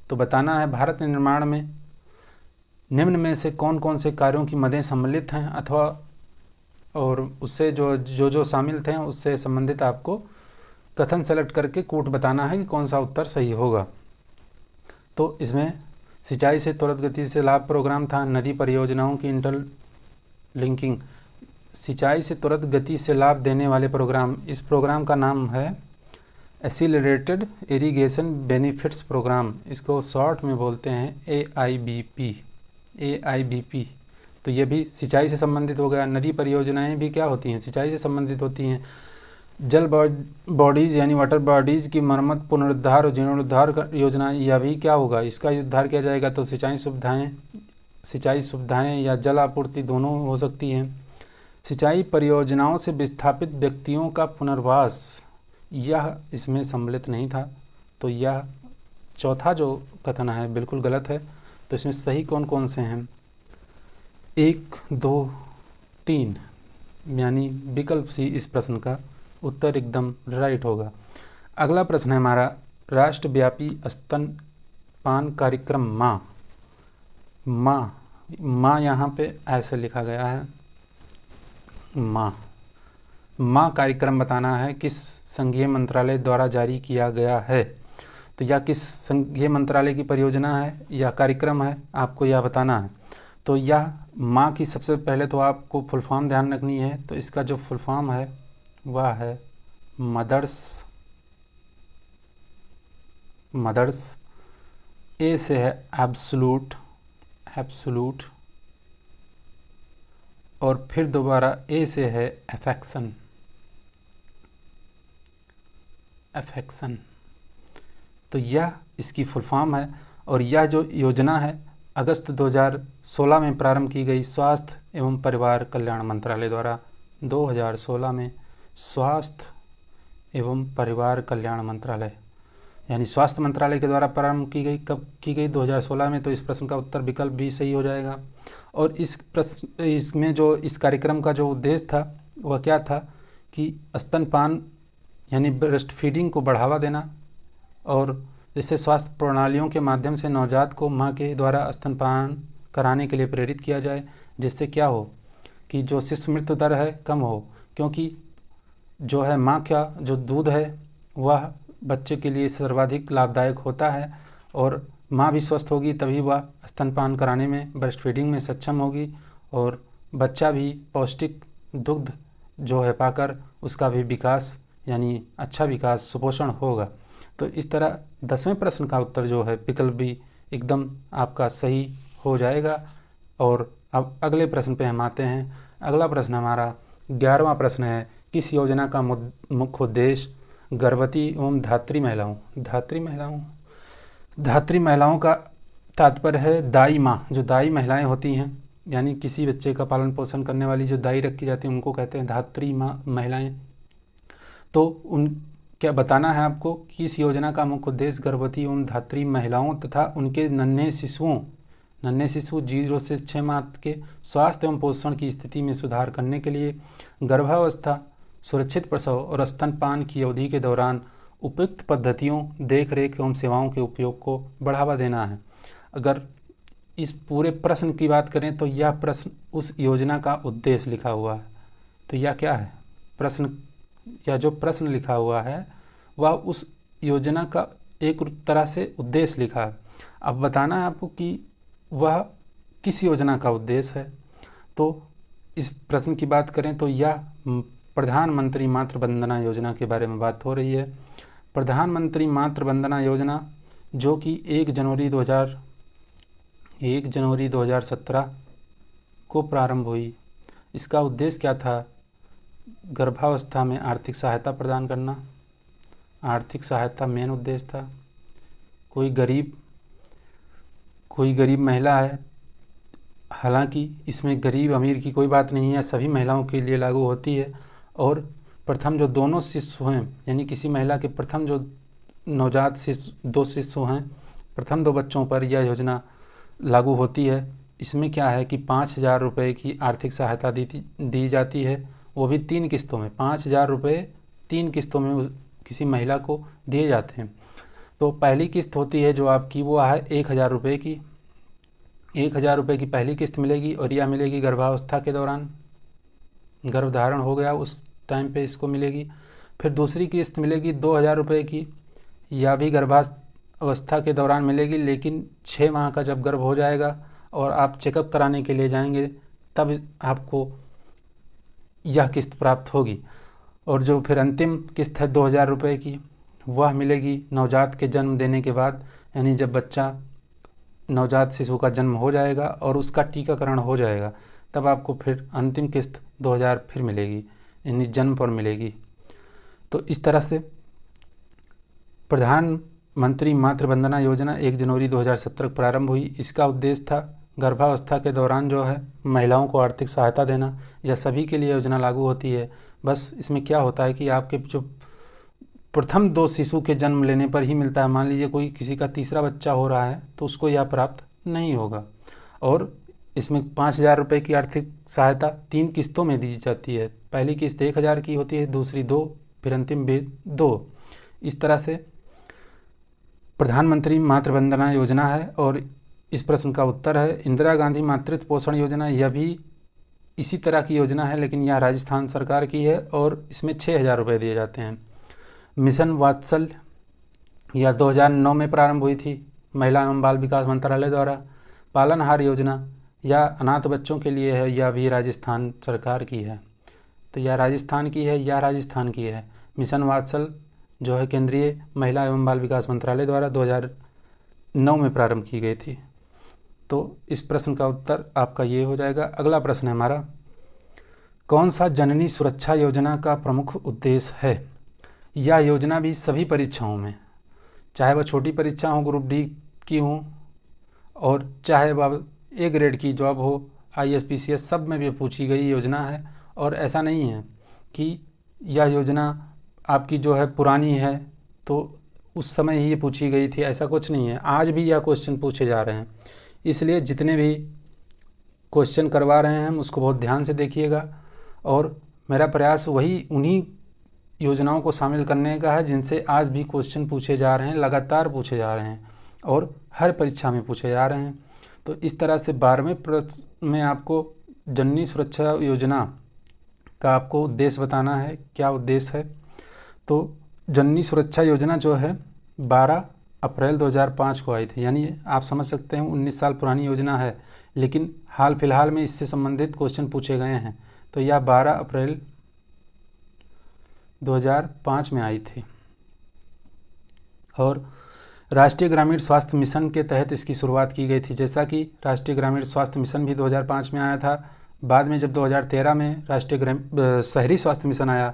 तो बताना है भारत निर्माण में निम्न में से कौन कौन से कार्यों की मदें सम्मिलित हैं, अथवा और उससे जो शामिल थे उससे संबंधित आपको कथन सेलेक्ट करके कोट बताना है कि कौन सा उत्तर सही होगा। तो इसमें सिंचाई से त्वरित गति से लाभ प्रोग्राम था, नदी परियोजनाओं की इंटरलिंकिंग, सिंचाई से त्वरित गति से लाभ देने वाले प्रोग्राम, इस प्रोग्राम का नाम है एक्सीलरेटेड इरिगेशन बेनिफिट्स प्रोग्राम, इसको शॉर्ट में बोलते हैं AIBP। तो ये भी सिंचाई से संबंधित हो गया। नदी परियोजनाएं भी क्या होती हैं, सिंचाई से संबंधित होती हैं। जल बॉडीज़ यानी वाटर बॉडीज़ की मरम्मत, पुनरुद्धार और जीर्णोद्धार योजना, यह भी क्या होगा, इसका उद्धार किया जाएगा। तो सिंचाई सुविधाएं या जल आपूर्ति दोनों हो सकती हैं। सिंचाई परियोजनाओं से विस्थापित व्यक्तियों का पुनर्वास, यह इसमें सम्मिलित नहीं था। तो यह चौथा जो कथन है बिल्कुल गलत है। तो इसमें सही कौन कौन से हैं, 1, 2, 3, यानी विकल्प सी इस प्रश्न का उत्तर एकदम राइट होगा। अगला प्रश्न है हमारा, राष्ट्रव्यापी स्तनपान कार्यक्रम माँ यहाँ पे ऐसे लिखा गया है, माँ कार्यक्रम बताना है किस संघीय मंत्रालय द्वारा जारी किया गया है। तो यह किस संघीय मंत्रालय की परियोजना है या कार्यक्रम है, आपको यह बताना है। तो यह माँ की सबसे पहले तो आपको फुल फॉर्म ध्यान रखनी है। तो इसका जो फुल फॉर्म है वह है मदर्स, ए से है एब्सोल्यूट, और फिर दोबारा ए से है अफेक्शन। तो यह इसकी फुल फॉर्म है। और यह जो योजना है अगस्त 2016 में प्रारंभ की गई, स्वास्थ्य एवं परिवार कल्याण मंत्रालय द्वारा 2016 में स्वास्थ्य एवं परिवार कल्याण मंत्रालय यानी स्वास्थ्य मंत्रालय के द्वारा प्रारंभ की गई। कब की गई, 2016 में। तो इस प्रश्न का उत्तर विकल्प भी सही हो जाएगा। और इसमें जो इस कार्यक्रम का जो उद्देश्य था वह क्या था कि स्तनपान यानी ब्रेस्ट फीडिंग को बढ़ावा देना, और जिससे स्वास्थ्य प्रणालियों के माध्यम से नवजात को माँ के द्वारा स्तनपान कराने के लिए प्रेरित किया जाए, जिससे क्या हो कि जो शिशु मृत्यु दर है कम हो, क्योंकि जो है माँ का जो दूध है वह बच्चे के लिए सर्वाधिक लाभदायक होता है, और माँ भी स्वस्थ होगी तभी वह स्तनपान कराने में, ब्रेस्ट फीडिंग में सक्षम होगी, और बच्चा भी पौष्टिक दुग्ध जो है पाकर उसका भी विकास यानी अच्छा विकास, सुपोषण होगा। तो इस तरह 10वें प्रश्न का उत्तर जो है विकल्प भी एकदम आपका सही हो जाएगा। और अब अगले प्रश्न पे हम आते हैं। अगला प्रश्न हमारा 11वां प्रश्न है, किस योजना का मुख्य उद्देश्य गर्भवती एवं धात्री महिलाओं का तात्पर्य है दाई माँ। जो दाई महिलाएं होती हैं, यानी किसी बच्चे का पालन पोषण करने वाली जो दाई रखी जाती है, उनको कहते हैं धात्री माँ महिलाएं। तो उन क्या बताना है आपको कि इस योजना का मुख्य उद्देश्य गर्भवती एवं धात्री महिलाओं तथा उनके नन्हे शिशु 0 से 6 माह के स्वास्थ्य एवं पोषण की स्थिति में सुधार करने के लिए गर्भावस्था, सुरक्षित प्रसव और स्तनपान की अवधि के दौरान उपयुक्त पद्धतियों, देखरेख एवं सेवाओं के उपयोग को बढ़ावा देना है। अगर इस पूरे प्रश्न की बात करें तो यह प्रश्न उस योजना का उद्देश्य लिखा हुआ है। तो यह क्या है? जो प्रश्न लिखा हुआ है वह उस योजना का एक तरह से उद्देश्य लिखा है। अब बताना है आपको कि वह किस योजना का उद्देश्य है। तो इस प्रश्न की बात करें तो यह प्रधानमंत्री मातृ वंदना योजना के बारे में बात हो रही है। प्रधानमंत्री मातृ वंदना योजना जो कि 1 जनवरी 2017 को प्रारंभ हुई। इसका उद्देश्य क्या था? गर्भावस्था में आर्थिक सहायता प्रदान करना। आर्थिक सहायता मेन उद्देश्य था। कोई गरीब महिला है, हालांकि इसमें गरीब अमीर की कोई बात नहीं है, सभी महिलाओं के लिए लागू होती है। और प्रथम जो दोनों शिशु हैं, यानी किसी महिला के प्रथम जो नवजात शिशु 2 शिशु हैं, प्रथम 2 बच्चों पर यह योजना लागू होती है। इसमें क्या है कि 5,000 रुपये की आर्थिक सहायता दी जाती है, वो भी 3 किस्तों में। 5,000 रुपये 3 किस्तों में किसी महिला को दिए जाते हैं। तो पहली किस्त होती है जो आपकी, वो है 1,000 रुपये की। 1,000 रुपये की पहली किस्त मिलेगी और यह मिलेगी गर्भावस्था के दौरान, गर्भधारण हो गया उस टाइम पे इसको मिलेगी। फिर दूसरी किस्त मिलेगी 2,000 रुपये की, यह भी गर्भावस्था के दौरान मिलेगी, लेकिन 6 माह का जब गर्भ हो जाएगा और आप चेकअप कराने के लिए जाएंगे तब आपको यह किस्त प्राप्त होगी। और जो फिर अंतिम किस्त है 2,000 रुपये की, वह मिलेगी नवजात के जन्म देने के बाद, यानी जब नवजात शिशु का जन्म हो जाएगा और उसका टीकाकरण हो जाएगा तब आपको फिर अंतिम किस्त 2,000 फिर मिलेगी, यानी जन्म पर मिलेगी। तो इस तरह से प्रधानमंत्री मातृ वंदना योजना 1 जनवरी 2017 को प्रारंभ हुई। इसका उद्देश्य था गर्भावस्था के दौरान जो है महिलाओं को आर्थिक सहायता देना। यह सभी के लिए योजना लागू होती है। बस इसमें क्या होता है कि आपके जो प्रथम 2 शिशु के जन्म लेने पर ही मिलता है। मान लीजिए कोई किसी का तीसरा बच्चा हो रहा है तो उसको यह प्राप्त नहीं होगा। और इसमें 5,000 रुपये की आर्थिक सहायता 3 किस्तों में दी जाती है। पहली किस्त 1,000 की होती है, दूसरी 2, फिर अंतिम भी 2। इस तरह से प्रधानमंत्री मातृ वंदना योजना है। और इस प्रश्न का उत्तर है इंदिरा गांधी मातृत्व पोषण योजना। यह भी इसी तरह की योजना है, लेकिन यह राजस्थान सरकार की है और इसमें 6,000 रुपये दिए जाते हैं। मिशन वात्सल्य यह 2009 में प्रारंभ हुई थी महिला एवं बाल विकास मंत्रालय द्वारा। पालनहार योजना यह अनाथ बच्चों के लिए है, यह भी राजस्थान सरकार की है। तो यह राजस्थान की है। मिशन वात्सल्य जो है केंद्रीय महिला एवं बाल विकास मंत्रालय द्वारा 2009 में प्रारंभ की गई थी। तो इस प्रश्न का उत्तर आपका ये हो जाएगा। अगला प्रश्न है हमारा, कौन सा जननी सुरक्षा योजना का प्रमुख उद्देश्य है? यह योजना भी सभी परीक्षाओं में, चाहे वह छोटी परीक्षा हो, ग्रुप डी की हो, और चाहे वह A ग्रेड की जॉब हो, IAS PCS, सब में भी पूछी गई योजना है। और ऐसा नहीं है कि यह योजना आपकी जो है पुरानी है तो उस समय ही ये पूछी गई थी, ऐसा कुछ नहीं है। आज भी यह क्वेश्चन पूछे जा रहे हैं। इसलिए जितने भी क्वेश्चन करवा रहे हैं हम उसको बहुत ध्यान से देखिएगा। और मेरा प्रयास उन्हीं योजनाओं को शामिल करने का है जिनसे आज भी क्वेश्चन पूछे जा रहे हैं, लगातार पूछे जा रहे हैं और हर परीक्षा में पूछे जा रहे हैं। तो इस तरह से 12वें प्रश्न में आपको जननी सुरक्षा योजना का आपको उद्देश्य बताना है, क्या उद्देश्य है। तो जननी सुरक्षा योजना जो है 12 अप्रैल 2005 को आई थी, यानी आप समझ सकते हैं 19 साल पुरानी योजना है, लेकिन हाल फिलहाल में इससे संबंधित क्वेश्चन पूछे गए हैं। तो यह 12 अप्रैल 2005 में आई थी। और राष्ट्रीय ग्रामीण स्वास्थ्य मिशन के तहत इसकी शुरुआत की गई थी। जैसा कि राष्ट्रीय ग्रामीण स्वास्थ्य मिशन भी 2005 में आया था, बाद में जब 2013 में शहरी स्वास्थ्य मिशन आया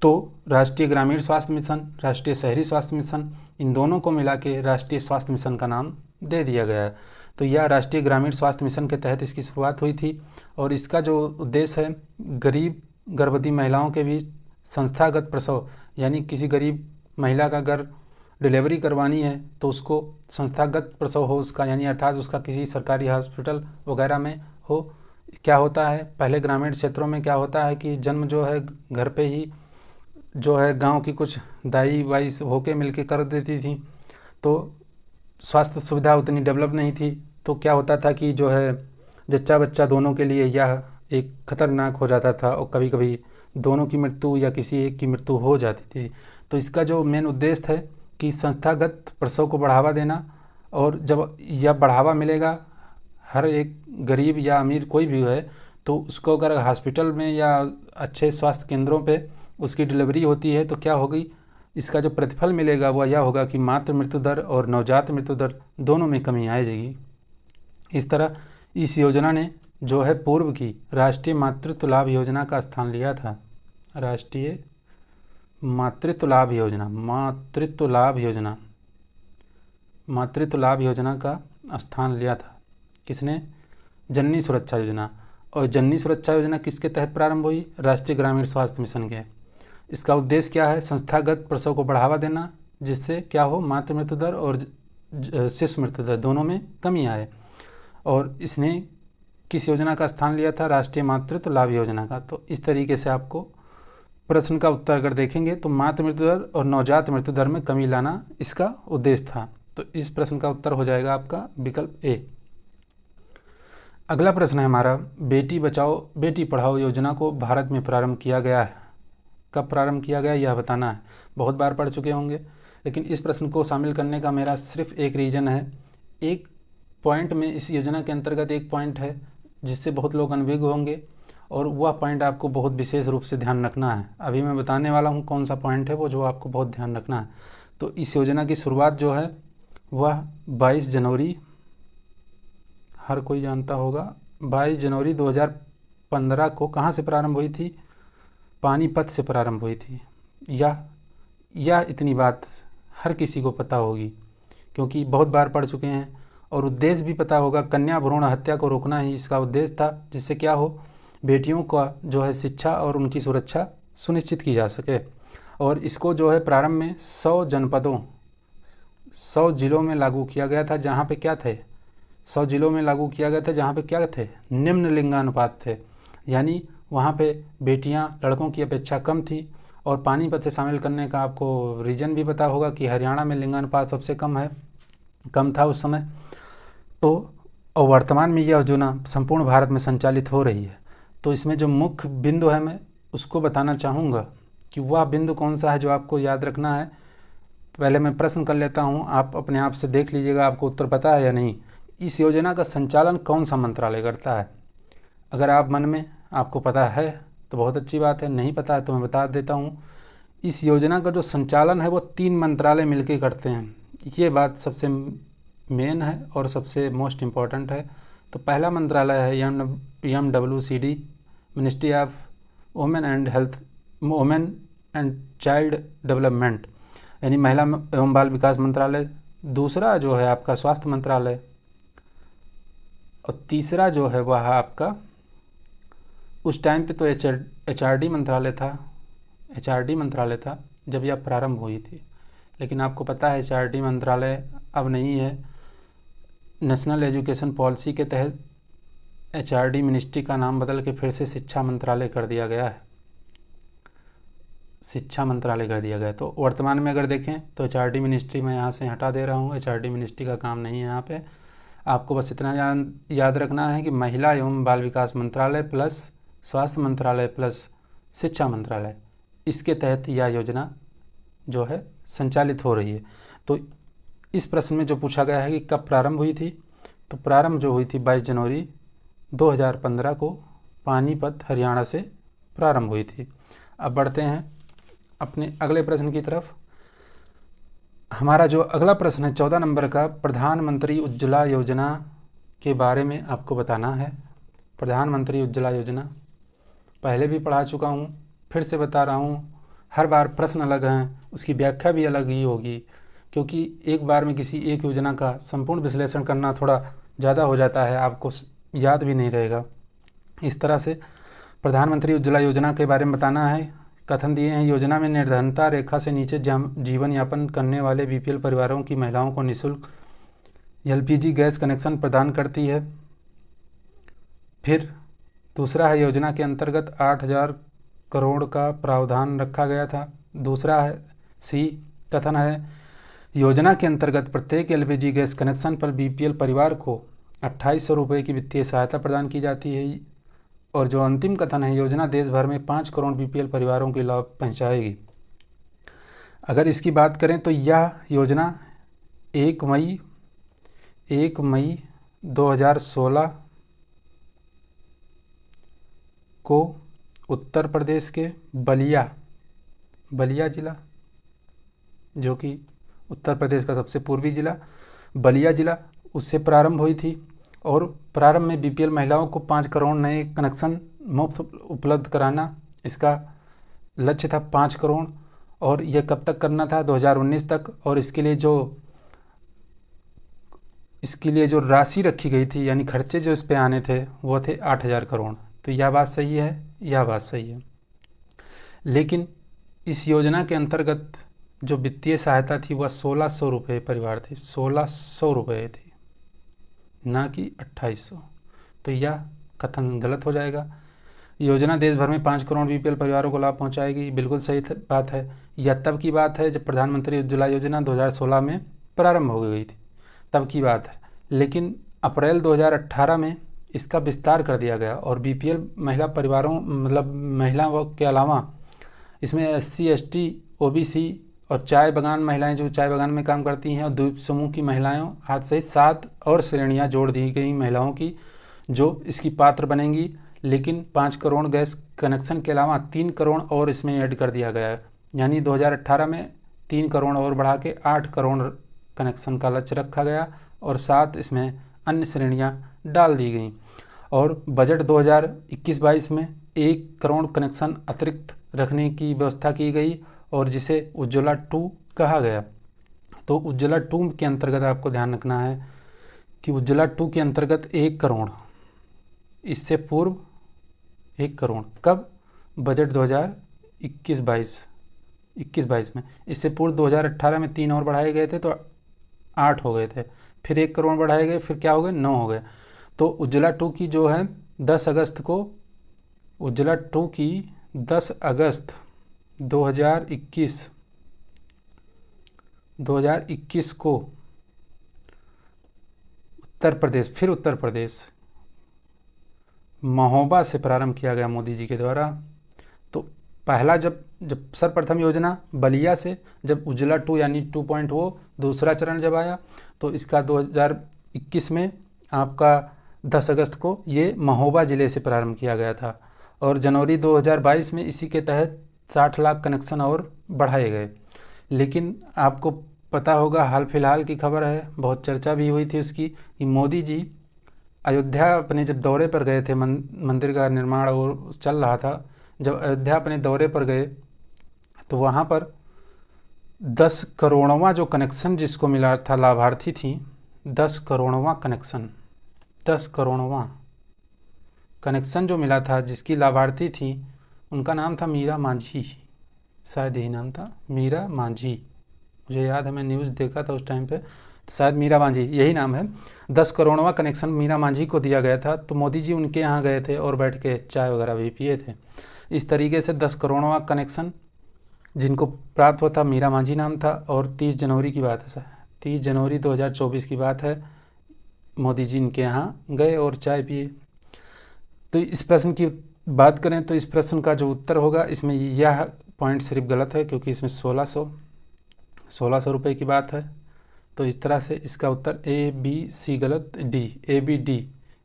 तो राष्ट्रीय ग्रामीण स्वास्थ्य मिशन, राष्ट्रीय शहरी स्वास्थ्य मिशन, इन दोनों को मिला के राष्ट्रीय स्वास्थ्य मिशन का नाम दे दिया गया है। तो यह राष्ट्रीय ग्रामीण स्वास्थ्य मिशन के तहत इसकी शुरुआत हुई थी और इसका जो उद्देश्य है, गरीब गर्भवती महिलाओं के बीच संस्थागत प्रसव, यानी किसी गरीब महिला का अगर डिलीवरी करवानी है तो उसको संस्थागत प्रसव हो उसका, यानी अर्थात उसका किसी सरकारी हॉस्पिटल वगैरह में हो। क्या होता है, पहले ग्रामीण क्षेत्रों में क्या होता है कि जन्म जो है घर पे ही जो है गांव की कुछ दाई वाई होके मिलके कर देती थी, तो स्वास्थ्य सुविधा उतनी डेवलप नहीं थी। तो क्या होता था कि जो है जच्चा बच्चा दोनों के लिए यह एक खतरनाक हो जाता था और कभी कभी दोनों की मृत्यु या किसी एक की मृत्यु हो जाती थी। तो इसका जो मेन उद्देश्य है कि संस्थागत प्रसव को बढ़ावा देना, और जब यह बढ़ावा मिलेगा हर एक गरीब या अमीर कोई भी है तो उसको अगर हॉस्पिटल में या अच्छे स्वास्थ्य केंद्रों पे उसकी डिलीवरी होती है तो क्या होगी, इसका जो प्रतिफल मिलेगा वह यह होगा कि मातृ मृत्यु दर और नवजात मृत्यु दर दोनों में कमी आ जाएगी। इस तरह इस योजना ने जो है पूर्व की राष्ट्रीय मातृत्व लाभ योजना का स्थान लिया था। राष्ट्रीय मातृत्व लाभ योजना का स्थान लिया था। किसने? जननी सुरक्षा योजना। और जननी सुरक्षा योजना किसके तहत प्रारंभ हुई? राष्ट्रीय ग्रामीण स्वास्थ्य मिशन के। इसका उद्देश्य क्या है? संस्थागत प्रसव को बढ़ावा देना, जिससे क्या हो, मातृ मृत्यु दर और शिशु मृत्यु दर दोनों में कमी आए। और इसने किस योजना का स्थान लिया था? राष्ट्रीय मातृत्व लाभ योजना का। तो इस तरीके से आपको प्रश्न का उत्तर अगर देखेंगे तो मातृ मृत्यु दर और नवजात मृत्यु दर में कमी लाना इसका उद्देश्य था। तो इस प्रश्न का उत्तर हो जाएगा आपका विकल्प ए। अगला प्रश्न है हमारा, बेटी बचाओ बेटी पढ़ाओ योजना को भारत में प्रारंभ किया गया है। कब प्रारंभ किया गया यह बताना है। बहुत बार पढ़ चुके होंगे, लेकिन इस प्रश्न को शामिल करने का मेरा सिर्फ एक रीज़न है। एक पॉइंट में इस योजना के अंतर्गत एक पॉइंट है जिससे बहुत लोग अनभिज्ञ होंगे, और वह पॉइंट आपको बहुत विशेष रूप से ध्यान रखना है। अभी मैं बताने वाला हूँ कौन सा पॉइंट है वो, जो आपको बहुत ध्यान रखना है। तो इस योजना की शुरुआत जो है वह 22 जनवरी, हर कोई जानता होगा, 22 जनवरी 2015 को कहाँ से प्रारंभ हुई थी? पानीपत से प्रारंभ हुई थी। यह इतनी बात हर किसी को पता होगी क्योंकि बहुत बार पढ़ चुके हैं, और उद्देश्य भी पता होगा। कन्या भ्रूण हत्या को रोकना ही इसका उद्देश्य था, जिससे क्या हो, बेटियों का जो है शिक्षा और उनकी सुरक्षा सुनिश्चित की जा सके। और इसको जो है प्रारंभ में 100 जनपदों 100 जिलों में लागू किया गया था, जहाँ पे क्या थे, 100 जिलों में लागू किया गया था जहाँ पे क्या थे, निम्न लिंगानुपात थे, यानी वहाँ पे बेटियाँ लड़कों की अपेक्षा कम थी। और पानीपत से शामिल करने का आपको रीज़न भी पता होगा कि हरियाणा में लिंगानुपात सबसे कम था उस समय। तो और वर्तमान में यह योजना संपूर्ण भारत में संचालित हो रही है। तो इसमें जो मुख्य बिंदु है मैं उसको बताना चाहूँगा कि वह बिंदु कौन सा है जो आपको याद रखना है। पहले मैं प्रश्न कर लेता हूँ, आप अपने आप से देख लीजिएगा आपको उत्तर पता है या नहीं। इस योजना का संचालन कौन सा मंत्रालय करता है? अगर आप मन में आपको पता है तो बहुत अच्छी बात है, नहीं पता है तो मैं बता देता हूँ। इस योजना का जो संचालन है वो 3 मंत्रालय मिलकर करते हैं। ये बात सबसे मेन है और सबसे मोस्ट इम्पॉर्टेंट है। तो पहला मंत्रालय है MWCD, ministry of women and child development, यानी महिला एवं बाल विकास मंत्रालय। दूसरा जो है आपका स्वास्थ्य मंत्रालय, और तीसरा जो है वह आपका, उस टाइम पे तो HRD मंत्रालय था जब यह प्रारंभ हुई थी। लेकिन आपको पता है HRD मंत्रालय अब नहीं है। नेशनल एजुकेशन पॉलिसी के तहत HRD मिनिस्ट्री का नाम बदल के फिर से शिक्षा मंत्रालय कर दिया गया है। तो वर्तमान में अगर देखें तो HRD मिनिस्ट्री मैं यहाँ से हटा दे रहा हूँ। HRD मिनिस्ट्री का काम नहीं है यहाँ पे। आपको बस इतना याद रखना है कि महिला एवं बाल विकास मंत्रालय प्लस स्वास्थ्य मंत्रालय प्लस शिक्षा मंत्रालय, इसके तहत यह योजना जो है संचालित हो रही है। तो इस प्रश्न में जो पूछा गया है कि कब प्रारंभ हुई थी, तो प्रारंभ जो हुई थी 22 जनवरी 2015 को पानीपत हरियाणा से प्रारंभ हुई थी। अब बढ़ते हैं अपने अगले प्रश्न की तरफ। हमारा जो अगला प्रश्न है 14 नंबर का, प्रधानमंत्री उज्ज्वला योजना के बारे में आपको बताना है। प्रधानमंत्री उज्ज्वला योजना पहले भी पढ़ा चुका हूँ, फिर से बता रहा हूँ। हर बार प्रश्न अलग हैं, उसकी व्याख्या भी अलग ही होगी, क्योंकि एक बार में किसी एक योजना का संपूर्ण विश्लेषण करना थोड़ा ज़्यादा हो जाता है, आपको याद भी नहीं रहेगा। इस तरह से प्रधानमंत्री उज्ज्वला योजना के बारे में बताना है। कथन दिए हैं, योजना में निर्धनता रेखा से नीचे जीवन यापन करने वाले बीपीएल परिवारों की महिलाओं को निःशुल्क एलपीजी गैस कनेक्शन प्रदान करती है। फिर दूसरा है, योजना के अंतर्गत 8,000 करोड़ का प्रावधान रखा गया था। दूसरा है सी, कथन है, योजना के अंतर्गत प्रत्येक एलपीजी गैस कनेक्शन पर बीपीएल परिवार को 2800 रुपये की वित्तीय सहायता प्रदान की जाती है। और जो अंतिम कथन है, योजना देश भर में 5 करोड़ बीपीएल परिवारों को लाभ पहुंचाएगी। अगर इसकी बात करें तो यह योजना 1 मई 2016 को उत्तर प्रदेश के बलिया जिला, जो कि उत्तर प्रदेश का सबसे पूर्वी जिला बलिया जिला, उससे प्रारंभ हुई थी। और प्रारंभ में बीपीएल महिलाओं को 5 करोड़ नए कनेक्शन मुफ्त उपलब्ध कराना इसका लक्ष्य था, 5 करोड़। और यह कब तक करना था? 2019 तक। और इसके लिए जो राशि रखी गई थी, यानी खर्चे जो इस पे आने थे, वो थे 8,000 करोड़। तो यह बात सही है, यह बात सही है। लेकिन इस योजना के अंतर्गत जो वित्तीय सहायता थी वह 1,600 रुपये परिवार थे, 1,600 रुपये थी, ना कि 2800। तो यह कथन गलत हो जाएगा। योजना देश भर में 5 करोड़ बीपीएल परिवारों को लाभ पहुंचाएगी, बिल्कुल सही बात है। यह तब की बात है जब प्रधानमंत्री उज्ज्वला योजना 2016 में प्रारंभ हो गई थी, तब की बात है। लेकिन अप्रैल 2018 में इसका विस्तार कर दिया गया और बीपीएल महिला परिवारों, मतलब महिलाओं के अलावा इसमें SC ST OBC और चाय बागान महिलाएं जो चाय बागान में काम करती हैं और द्वीप समूह की महिलाएं आज सहित 7 और श्रेणियां जोड़ दी गई महिलाओं की, जो इसकी पात्र बनेंगी। लेकिन 5 करोड़ गैस कनेक्शन के अलावा 3 करोड़ और इसमें ऐड कर दिया गया है, यानी 2018 में 3 करोड़ और बढ़ा के 8 करोड़ कनेक्शन का लक्ष्य रखा गया और 7 इसमें अन्य श्रेणियां डाल दी गई। और बजट 2021-22 में 1 करोड़ कनेक्शन अतिरिक्त रखने की व्यवस्था की गई और जिसे उज्ज्वला 2 कहा गया। तो उज्ज्वला 2 के अंतर्गत आपको ध्यान रखना है कि उज्ज्वला 2 के अंतर्गत 1 करोड़, इससे पूर्व 1 करोड़ कब? बजट 2021-22 में। इससे पूर्व 2018 में 3 और बढ़ाए गए थे तो 8 हो गए थे, फिर 1 करोड़ बढ़ाए गए, फिर क्या हो गए? 9 हो गए। तो उज्ज्वला 2 की जो है 10 अगस्त को, उज्ज्वला 2 की 10 अगस्त 2021 को उत्तर प्रदेश महोबा से प्रारंभ किया गया मोदी जी के द्वारा। तो पहला जब सर्वप्रथम योजना बलिया से, जब उज्ज्वला 2 यानी 2.0 दूसरा चरण जब आया, तो इसका 2021 में आपका 10 अगस्त को ये महोबा ज़िले से प्रारंभ किया गया था। और जनवरी 2022 में इसी के तहत 60 लाख कनेक्शन और बढ़ाए गए। लेकिन आपको पता होगा, हाल फिलहाल की खबर है, बहुत चर्चा भी हुई थी उसकी, कि मोदी जी अयोध्या अपने जब दौरे पर गए थे, मंदिर का निर्माण और चल रहा था, जब अयोध्या अपने दौरे पर गए तो वहाँ पर 10 करोड़वां जो कनेक्शन जिसको मिला था, लाभार्थी थी 10 करोड़वां कनेक्शन, 10 करोड़वां कनेक्शन जो मिला था, जिसकी लाभार्थी थी, उनका नाम था मीरा मांझी, शायद यही नाम था, मीरा मांझी। मुझे याद है, मैं न्यूज़ देखा था उस टाइम पे, शायद मीरा मांझी यही नाम है। 10 करोड़वां कनेक्शन मीरा मांझी को दिया गया था। तो मोदी जी उनके यहाँ गए थे और बैठ के चाय वगैरह भी पिए थे। इस तरीके से 10 करोड़वां कनेक्शन जिनको प्राप्त हुआ था, मीरा मांझी नाम था। और 30 जनवरी की बात है, 30 जनवरी 2024 की बात है, मोदी जी इनके यहाँ गए और चाय पिए। तो इस प्रश्न की बात करें तो इस प्रश्न का जो उत्तर होगा, इसमें यह पॉइंट सिर्फ गलत है, क्योंकि इसमें 1600 रुपये की बात है। तो इस तरह से इसका उत्तर ABC गलत, ABD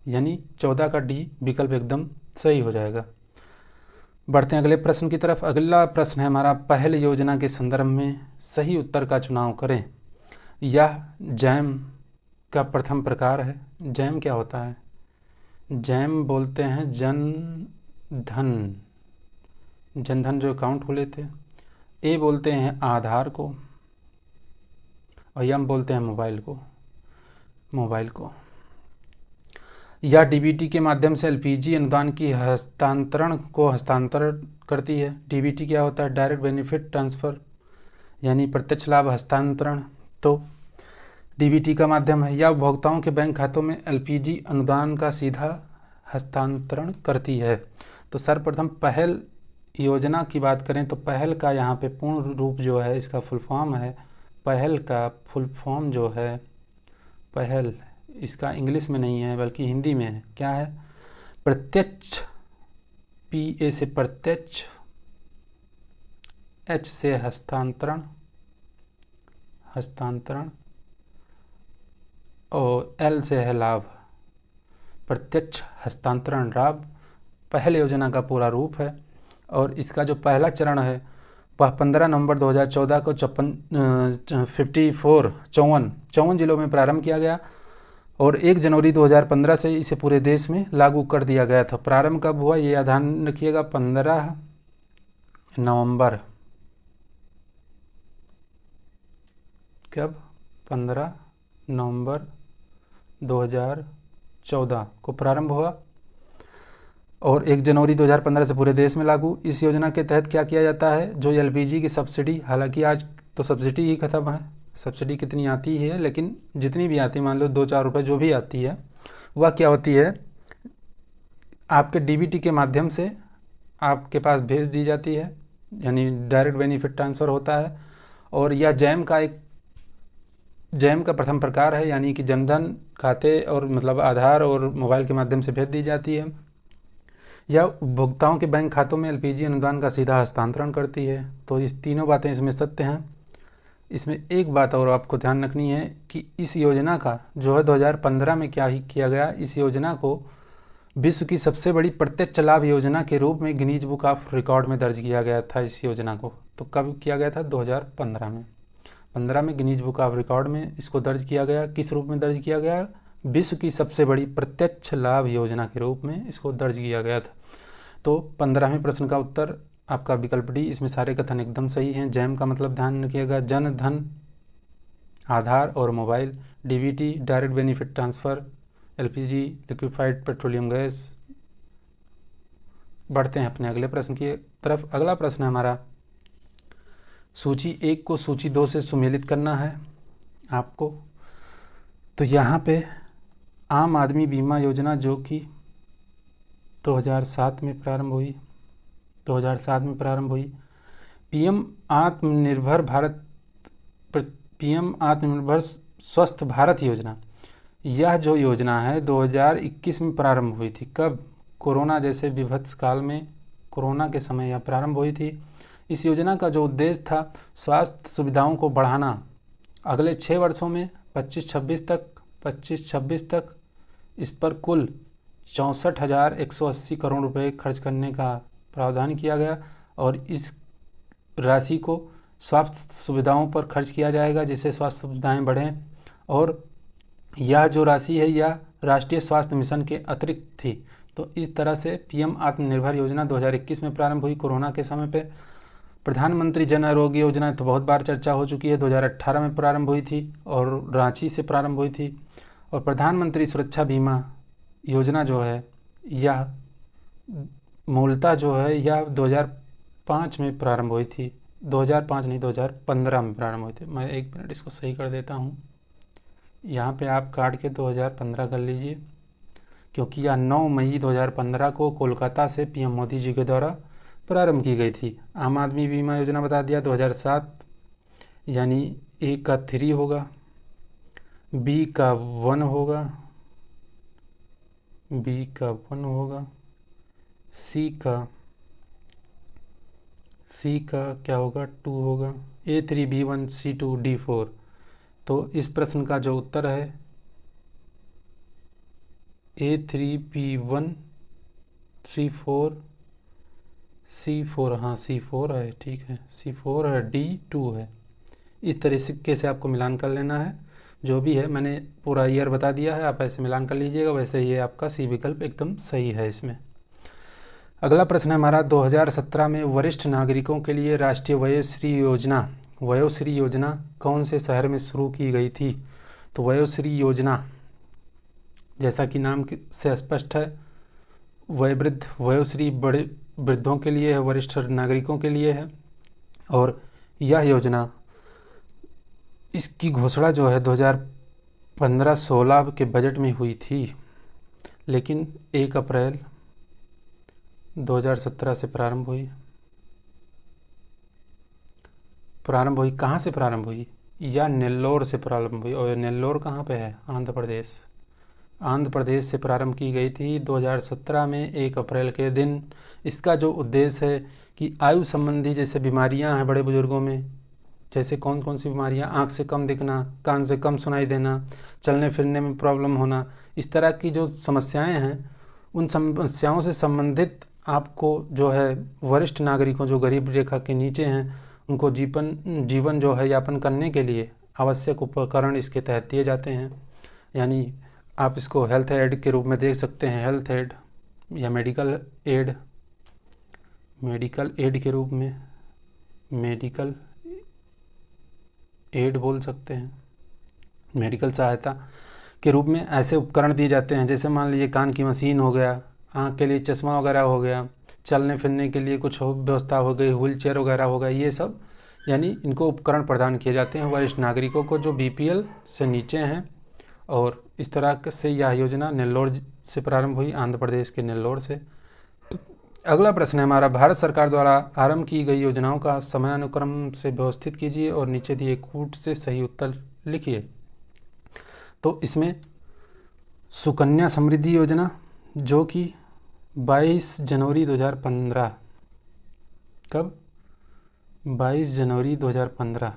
यानी 14 का D विकल्प एकदम सही हो जाएगा। बढ़ते हैं अगले प्रश्न की तरफ। अगला प्रश्न है हमारा, पहल योजना के संदर्भ में सही उत्तर का चुनाव करें। यह जैम का प्रथम प्रकार है। जैम क्या होता है? जैम बोलते हैं जन धन, जनधन जो अकाउंट खुले थे। ए बोलते हैं आधार को, और यम बोलते हैं मोबाइल को। या डीबीटी के माध्यम से एलपीजी अनुदान की हस्तांतरण करती है। डीबीटी क्या होता है? डायरेक्ट बेनिफिट ट्रांसफ़र, यानी प्रत्यक्ष लाभ हस्तांतरण, तो डीबीटी का माध्यम है। या उपभोक्ताओं के बैंक खातों में एलपीजी अनुदान का सीधा हस्तांतरण करती है। तो सर्वप्रथम पहल योजना की बात करें तो पहल का यहाँ पे पूर्ण रूप जो है, इसका फुल फॉर्म है, पहल का फुल फॉर्म जो है, पहल, इसका इंग्लिश में नहीं है बल्कि हिंदी में है। क्या है? प्रत्यक्ष, PA से प्रत्यक्ष, H से हस्तांतरण और L से है लाभ, प्रत्यक्ष हस्तांतरण लाभ पहल योजना का पूरा रूप है। और इसका जो पहला चरण है वह 15 नवंबर 2014 को 54 जिलों में प्रारंभ किया गया और 1 जनवरी 2015 से इसे पूरे देश में लागू कर दिया गया था। प्रारंभ कब हुआ ये ध्यान रखिएगा, 15 नवंबर, कब? 15 नवंबर 2014 को प्रारंभ हुआ और 1 जनवरी 2015 से पूरे देश में लागू। इस योजना के तहत क्या किया जाता है? जो एलपीजी की सब्सिडी, हालांकि आज तो सब्सिडी ही ख़त्म है, सब्सिडी कितनी आती है, लेकिन जितनी भी आती है, मान लो 2-4 रुपये जो भी आती है, वह क्या होती है? आपके डीबीटी के माध्यम से आपके पास भेज दी जाती है, यानी डायरेक्ट बेनिफिट ट्रांसफ़र होता है। और यह जैम का प्रथम प्रकार है, यानी कि जनधन खाते और मतलब आधार और मोबाइल के माध्यम से भेज दी जाती है। यह उपभोक्ताओं के बैंक खातों में एलपीजी अनुदान का सीधा हस्तांतरण करती है। तो इस तीनों बातें इसमें सत्य हैं। इसमें एक बात और आपको ध्यान रखनी है कि इस योजना का जो है 2015 में क्या ही किया गया, इस योजना को विश्व की सबसे बड़ी प्रत्यक्ष लाभ योजना के रूप में गिनीज बुक ऑफ रिकॉर्ड में दर्ज किया गया था। इस योजना को तो कब किया गया था? 2015 में। 15 में गिनीज बुक ऑफ रिकॉर्ड में इसको दर्ज किया गया। किस रूप में दर्ज किया गया? विश्व की सबसे बड़ी प्रत्यक्ष लाभ योजना के रूप में इसको दर्ज किया गया था। तो 15वें प्रश्न का उत्तर आपका विकल्प डी। इसमें सारे कथन एकदम सही हैं। जैम का मतलब ध्यान रखिएगा, जन धन, आधार और mobile. DBT direct benefit transfer, LPG liquefied petroleum gas. बढ़ते हैं अपने अगले प्रश्न की तरफ। अगला प्रश्न है हमारा, सूची 1 को सूची 2 से सुमेलित करना है आपको। तो यहाँ पे आम आदमी बीमा योजना जो कि 2007 में प्रारंभ हुई, पीएम आत्मनिर्भर स्वस्थ भारत योजना, यह जो योजना है 2021 में प्रारंभ हुई थी। कब? कोरोना जैसे विभत्स काल में, कोरोना के समय यह प्रारंभ हुई थी। इस योजना का जो उद्देश्य था, स्वास्थ्य सुविधाओं को बढ़ाना। अगले 6 वर्षों में 25-26 तक इस पर कुल 64,180 करोड़ रुपए खर्च करने का प्रावधान किया गया और इस राशि को स्वास्थ्य सुविधाओं पर खर्च किया जाएगा जिससे स्वास्थ्य सुविधाएं बढ़ें। और यह जो राशि है यह राष्ट्रीय स्वास्थ्य मिशन के अतिरिक्त थी। तो इस तरह से पीएम आत्मनिर्भर योजना 2021 में प्रारंभ हुई कोरोना के समय पे। प्रधानमंत्री जन आरोग्य योजना तो बहुत बार चर्चा हो चुकी है, 2018 में प्रारंभ हुई थी और रांची से प्रारंभ हुई थी। और प्रधानमंत्री सुरक्षा बीमा योजना जो है यह मूलतः जो है यह 2005 में प्रारंभ हुई थी। 2005 नहीं, 2015 में प्रारंभ हुई थी। मैं 1 मिनट इसको सही कर देता हूँ, यहाँ पे आप काट के 2015 कर लीजिए, क्योंकि यह 9 मई 2015 को कोलकाता से पीएम मोदी जी के द्वारा प्रारंभ की गई थी। आम आदमी बीमा योजना बता दिया 2007, यानी ए का 3 होगा, बी का 1 होगा, सी का क्या होगा? 2 होगा, A3 B1 C2 D4। तो इस प्रश्न का जो उत्तर है A3 B1 C4, हाँ C4 है, ठीक है C4 है, D2 है। इस तरीके से आपको मिलान कर लेना है। जो भी है मैंने पूरा ईयर बता दिया है, आप ऐसे मिलान कर लीजिएगा। वैसे ये आपका सी विकल्प एकदम सही है इसमें। अगला प्रश्न है हमारा, 2017 में वरिष्ठ नागरिकों के लिए राष्ट्रीय वयोश्री योजना कौन से शहर में शुरू की गई थी? तो वयोश्री योजना जैसा कि नाम से स्पष्ट है, वयोश्री बड़े वृद्धों के लिए है, वरिष्ठ नागरिकों के लिए है। और यह योजना, इसकी घोषणा जो है 2015-16 के बजट में हुई थी, लेकिन 1 अप्रैल 2017 से प्रारंभ हुई। कहाँ से प्रारंभ हुई? या नेल्लोर से प्रारंभ हुई। और नेल्लोर कहाँ पे है? आंध्र प्रदेश से प्रारंभ की गई थी 2017 में 1 अप्रैल के दिन। इसका जो उद्देश्य है कि आयु संबंधी जैसे बीमारियां हैं बड़े बुजुर्गों में, जैसे कौन कौन सी बीमारियां, आँख से कम दिखना, कान से कम सुनाई देना, चलने फिरने में प्रॉब्लम होना, इस तरह की जो समस्याएं हैं, उन समस्याओं से संबंधित आपको जो है वरिष्ठ नागरिकों जो गरीब रेखा के नीचे हैं, उनको जीवन जो है यापन करने के लिए आवश्यक उपकरण इसके तहत दिए जाते हैं। यानी आप इसको हेल्थ एड के रूप में देख सकते हैं, हेल्थ एड या मेडिकल एड के रूप में, मेडिकल एड बोल सकते हैं, मेडिकल सहायता के रूप में ऐसे उपकरण दिए जाते हैं। जैसे मान लीजिए कान की मशीन हो गया, आँख के लिए चश्मा वगैरह हो गया, चलने फिरने के लिए कुछ व्यवस्था हो गई, व्हील चेयर वगैरह हो गया, ये सब यानी इनको उपकरण प्रदान किए जाते हैं वरिष्ठ नागरिकों को जो BPL से नीचे हैं। और इस तरह से यह योजना नेल्लोर से प्रारंभ हुई, आंध्र प्रदेश के नेल्लोर से। अगला प्रश्न है हमारा, भारत सरकार द्वारा आरंभ की गई योजनाओं का समयानुक्रम से व्यवस्थित कीजिए और नीचे दिए कूट से सही उत्तर लिखिए। तो इसमें सुकन्या समृद्धि योजना जो कि 22 जनवरी 2015, कब? 22 जनवरी 2015,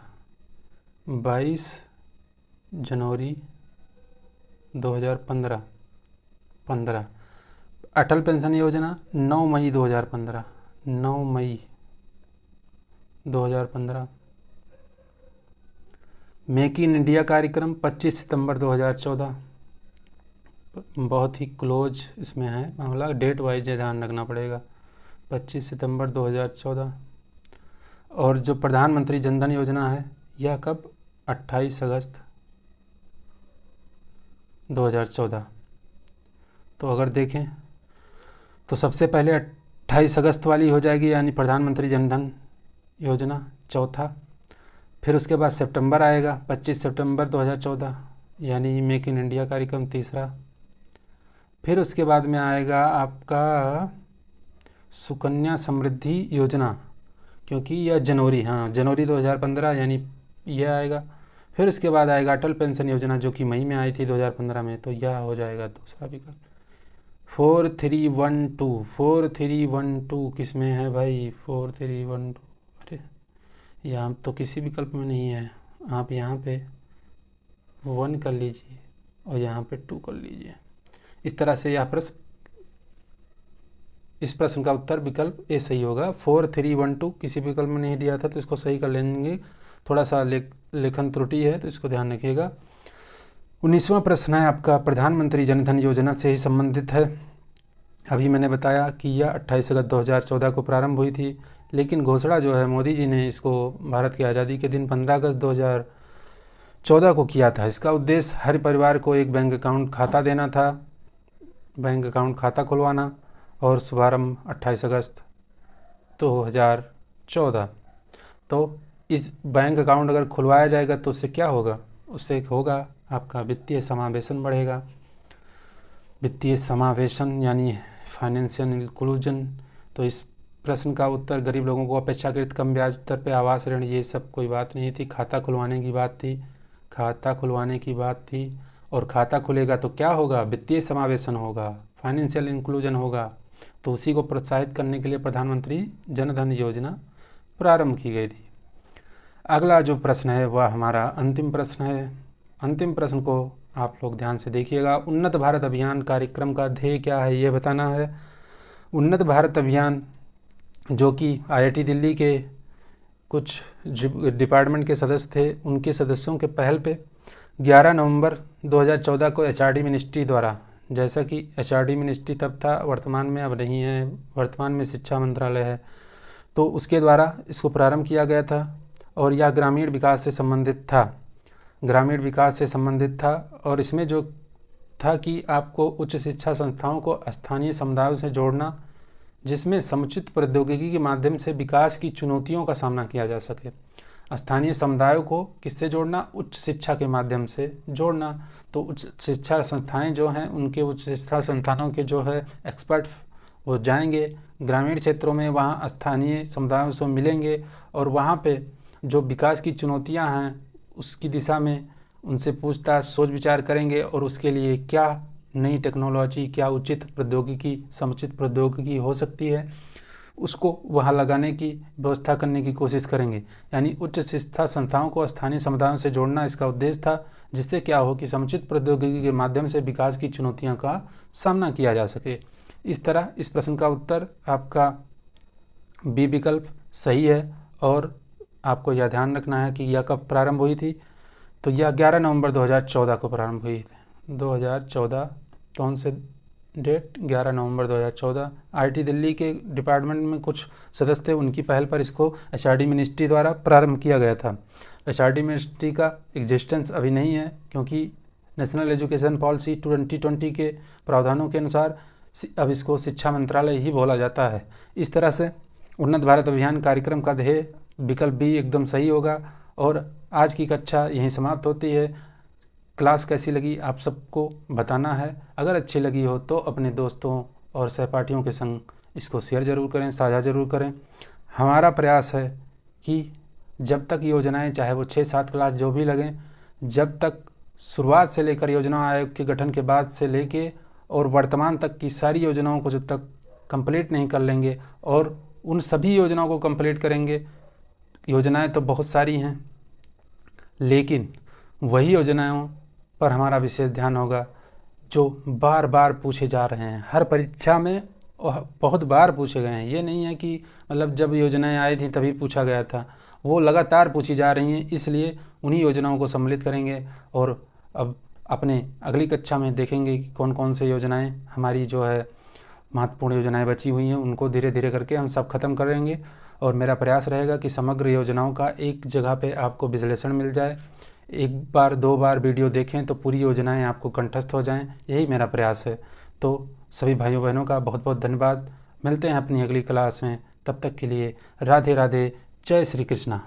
22 जनवरी 2015। अटल पेंशन योजना 9 मई 2015, 9 मई 2015। मेक इन इंडिया कार्यक्रम 25 सितंबर 2014, बहुत ही क्लोज इसमें है मामला, डेट वाइज ध्यान रखना पड़ेगा, 25 सितंबर 2014। और जो प्रधानमंत्री जनधन योजना है यह कब? 28 अगस्त 2014। तो अगर देखें तो सबसे पहले 28 अगस्त वाली हो जाएगी, यानी प्रधानमंत्री जनधन योजना चौथा। फिर उसके बाद सितंबर आएगा, 25 सितंबर 2014, यानी मेक इन इंडिया कार्यक्रम तीसरा। फिर उसके बाद में आएगा आपका सुकन्या समृद्धि योजना, क्योंकि यह जनवरी 2015 यानी यह आएगा। फिर उसके बाद आएगा अटल पेंशन योजना जो कि मई में आई थी 2015 में, तो यह हो जाएगा दूसरा विकल्प। 4312 किस में है भाई? 4312, अरे यहाँ तो किसी विकल्प में नहीं है। आप यहाँ पे 1 कर लीजिए और यहाँ पे 2 कर लीजिए। इस तरह से इस प्रश्न का उत्तर विकल्प ए सही होगा। 4312 किसी विकल्प में नहीं दिया था, तो इसको सही कर लेंगे। थोड़ा सा लेखन त्रुटि है तो इसको ध्यान रखिएगा। 19वां प्रश्न है आपका, प्रधानमंत्री जनधन योजना से ही संबंधित है। अभी मैंने बताया कि यह 28 अगस्त 2014 को प्रारंभ हुई थी, लेकिन घोषणा जो है मोदी जी ने इसको भारत की आज़ादी के दिन 15 अगस्त 2014 को किया था। इसका उद्देश्य हर परिवार को एक बैंक अकाउंट खाता देना था, बैंक अकाउंट खाता खुलवाना, और शुभारंभ 28 अगस्त 2014। तो इस बैंक अकाउंट अगर खुलवाया जाएगा तो उससे क्या होगा? उससे होगा आपका वित्तीय समावेशन बढ़ेगा। वित्तीय समावेशन यानी फाइनेंशियल इंक्लूजन। तो इस प्रश्न का उत्तर गरीब लोगों को अपेक्षाकृत कम ब्याज दर पे आवास ऋण, ये सब कोई बात नहीं थी, खाता खुलवाने की बात थी, और खाता खुलेगा तो क्या होगा? वित्तीय समावेशन होगा, फाइनेंशियल इंक्लूजन होगा। तो उसी को प्रोत्साहित करने के लिए प्रधानमंत्री जनधन योजना प्रारंभ की गई थी। अगला जो प्रश्न है वह हमारा अंतिम प्रश्न है। अंतिम प्रश्न को आप लोग ध्यान से देखिएगा। उन्नत भारत अभियान कार्यक्रम का ध्येय क्या है ये बताना है। उन्नत भारत अभियान जो कि IIT दिल्ली के कुछ डिपार्टमेंट के सदस्य थे, उनके सदस्यों के पहल पे 11 नवंबर 2014 को एचआरडी मिनिस्ट्री द्वारा, जैसा कि एचआरडी मिनिस्ट्री तब था, वर्तमान में अब नहीं है, वर्तमान में शिक्षा मंत्रालय है, तो उसके द्वारा इसको प्रारंभ किया गया था और यह ग्रामीण विकास से संबंधित था, ग्रामीण विकास से संबंधित था। और इसमें जो था कि आपको उच्च शिक्षा संस्थाओं को स्थानीय समुदायों से जोड़ना, जिसमें समुचित प्रौद्योगिकी के माध्यम से विकास की चुनौतियों का सामना किया जा सके। स्थानीय समुदायों को किससे जोड़ना? उच्च शिक्षा के माध्यम से जोड़ना। तो उच्च शिक्षा संस्थाएं जो हैं, उनके उच्च शिक्षा संस्थानों के जो है एक्सपर्ट वो जाएंगे ग्रामीण क्षेत्रों में, वहाँ स्थानीय समुदायों से मिलेंगे और वहाँ पे जो विकास की चुनौतियाँ हैं उसकी दिशा में उनसे पूछताछ सोच विचार करेंगे और उसके लिए क्या नई टेक्नोलॉजी, क्या उचित प्रौद्योगिकी, समुचित प्रौद्योगिकी हो सकती है, उसको वहाँ लगाने की व्यवस्था करने की कोशिश करेंगे। यानी उच्च शिक्षा संस्थाओं को स्थानीय समुदायों से जोड़ना इसका उद्देश्य था, जिससे क्या हो कि समुचित प्रौद्योगिकी के माध्यम से विकास की चुनौतियों का सामना किया जा सके। इस तरह इस प्रश्न का उत्तर आपका बी विकल्प सही है। और आपको यह ध्यान रखना है कि यह कब प्रारंभ हुई थी? तो यह 11 नवंबर 2014 को प्रारंभ हुई थी। 2014 कौन से डेट? 11 नवंबर 2014। आईटी दिल्ली के डिपार्टमेंट में कुछ सदस्य थे, उनकी पहल पर इसको एचआरडी मिनिस्ट्री द्वारा प्रारंभ किया गया था। एचआरडी मिनिस्ट्री का एग्जिस्टेंस अभी नहीं है, क्योंकि नेशनल एजुकेशन पॉलिसी 2020 के प्रावधानों के अनुसार अब इसको शिक्षा मंत्रालय ही बोला जाता है। इस तरह से उन्नत भारत अभियान कार्यक्रम का ध्येय विकल्प बी एकदम सही होगा। और आज की कक्षा यहीं समाप्त होती है। क्लास कैसी लगी आप सबको बताना है। अगर अच्छी लगी हो तो अपने दोस्तों और सहपाठियों के संग इसको शेयर ज़रूर करें, साझा ज़रूर करें। हमारा प्रयास है कि जब तक योजनाएं, चाहे वो 6-7 क्लास जो भी लगें, जब तक शुरुआत से लेकर योजना आयोग के गठन के बाद से लेके और वर्तमान तक की सारी योजनाओं को जब तक कंप्लीट नहीं कर लेंगे और उन सभी योजनाओं को कंप्लीट करेंगे, योजनाएं तो बहुत सारी हैं, लेकिन वही योजनाओं पर हमारा विशेष ध्यान होगा जो बार बार पूछे जा रहे हैं। हर परीक्षा में बहुत बार पूछे गए हैं। ये नहीं है कि मतलब जब योजनाएं आई थी तभी पूछा गया था, वो लगातार पूछी जा रही हैं। इसलिए उन्हीं योजनाओं को सम्मिलित करेंगे और अब अपने अगली कक्षा में देखेंगे कि कौन कौन से योजनाएं हमारी जो है महत्वपूर्ण योजनाएं बची हुई हैं, उनको धीरे धीरे करके हम सब खत्म करेंगे। और मेरा प्रयास रहेगा कि समग्र योजनाओं का एक जगह पे आपको विश्लेषण मिल जाए। एक बार 2 बार वीडियो देखें तो पूरी योजनाएं आपको कंठस्थ हो जाएं, यही मेरा प्रयास है। तो सभी भाइयों बहनों का बहुत बहुत धन्यवाद। मिलते हैं अपनी अगली क्लास में। तब तक के लिए राधे राधे, जय श्री कृष्णा।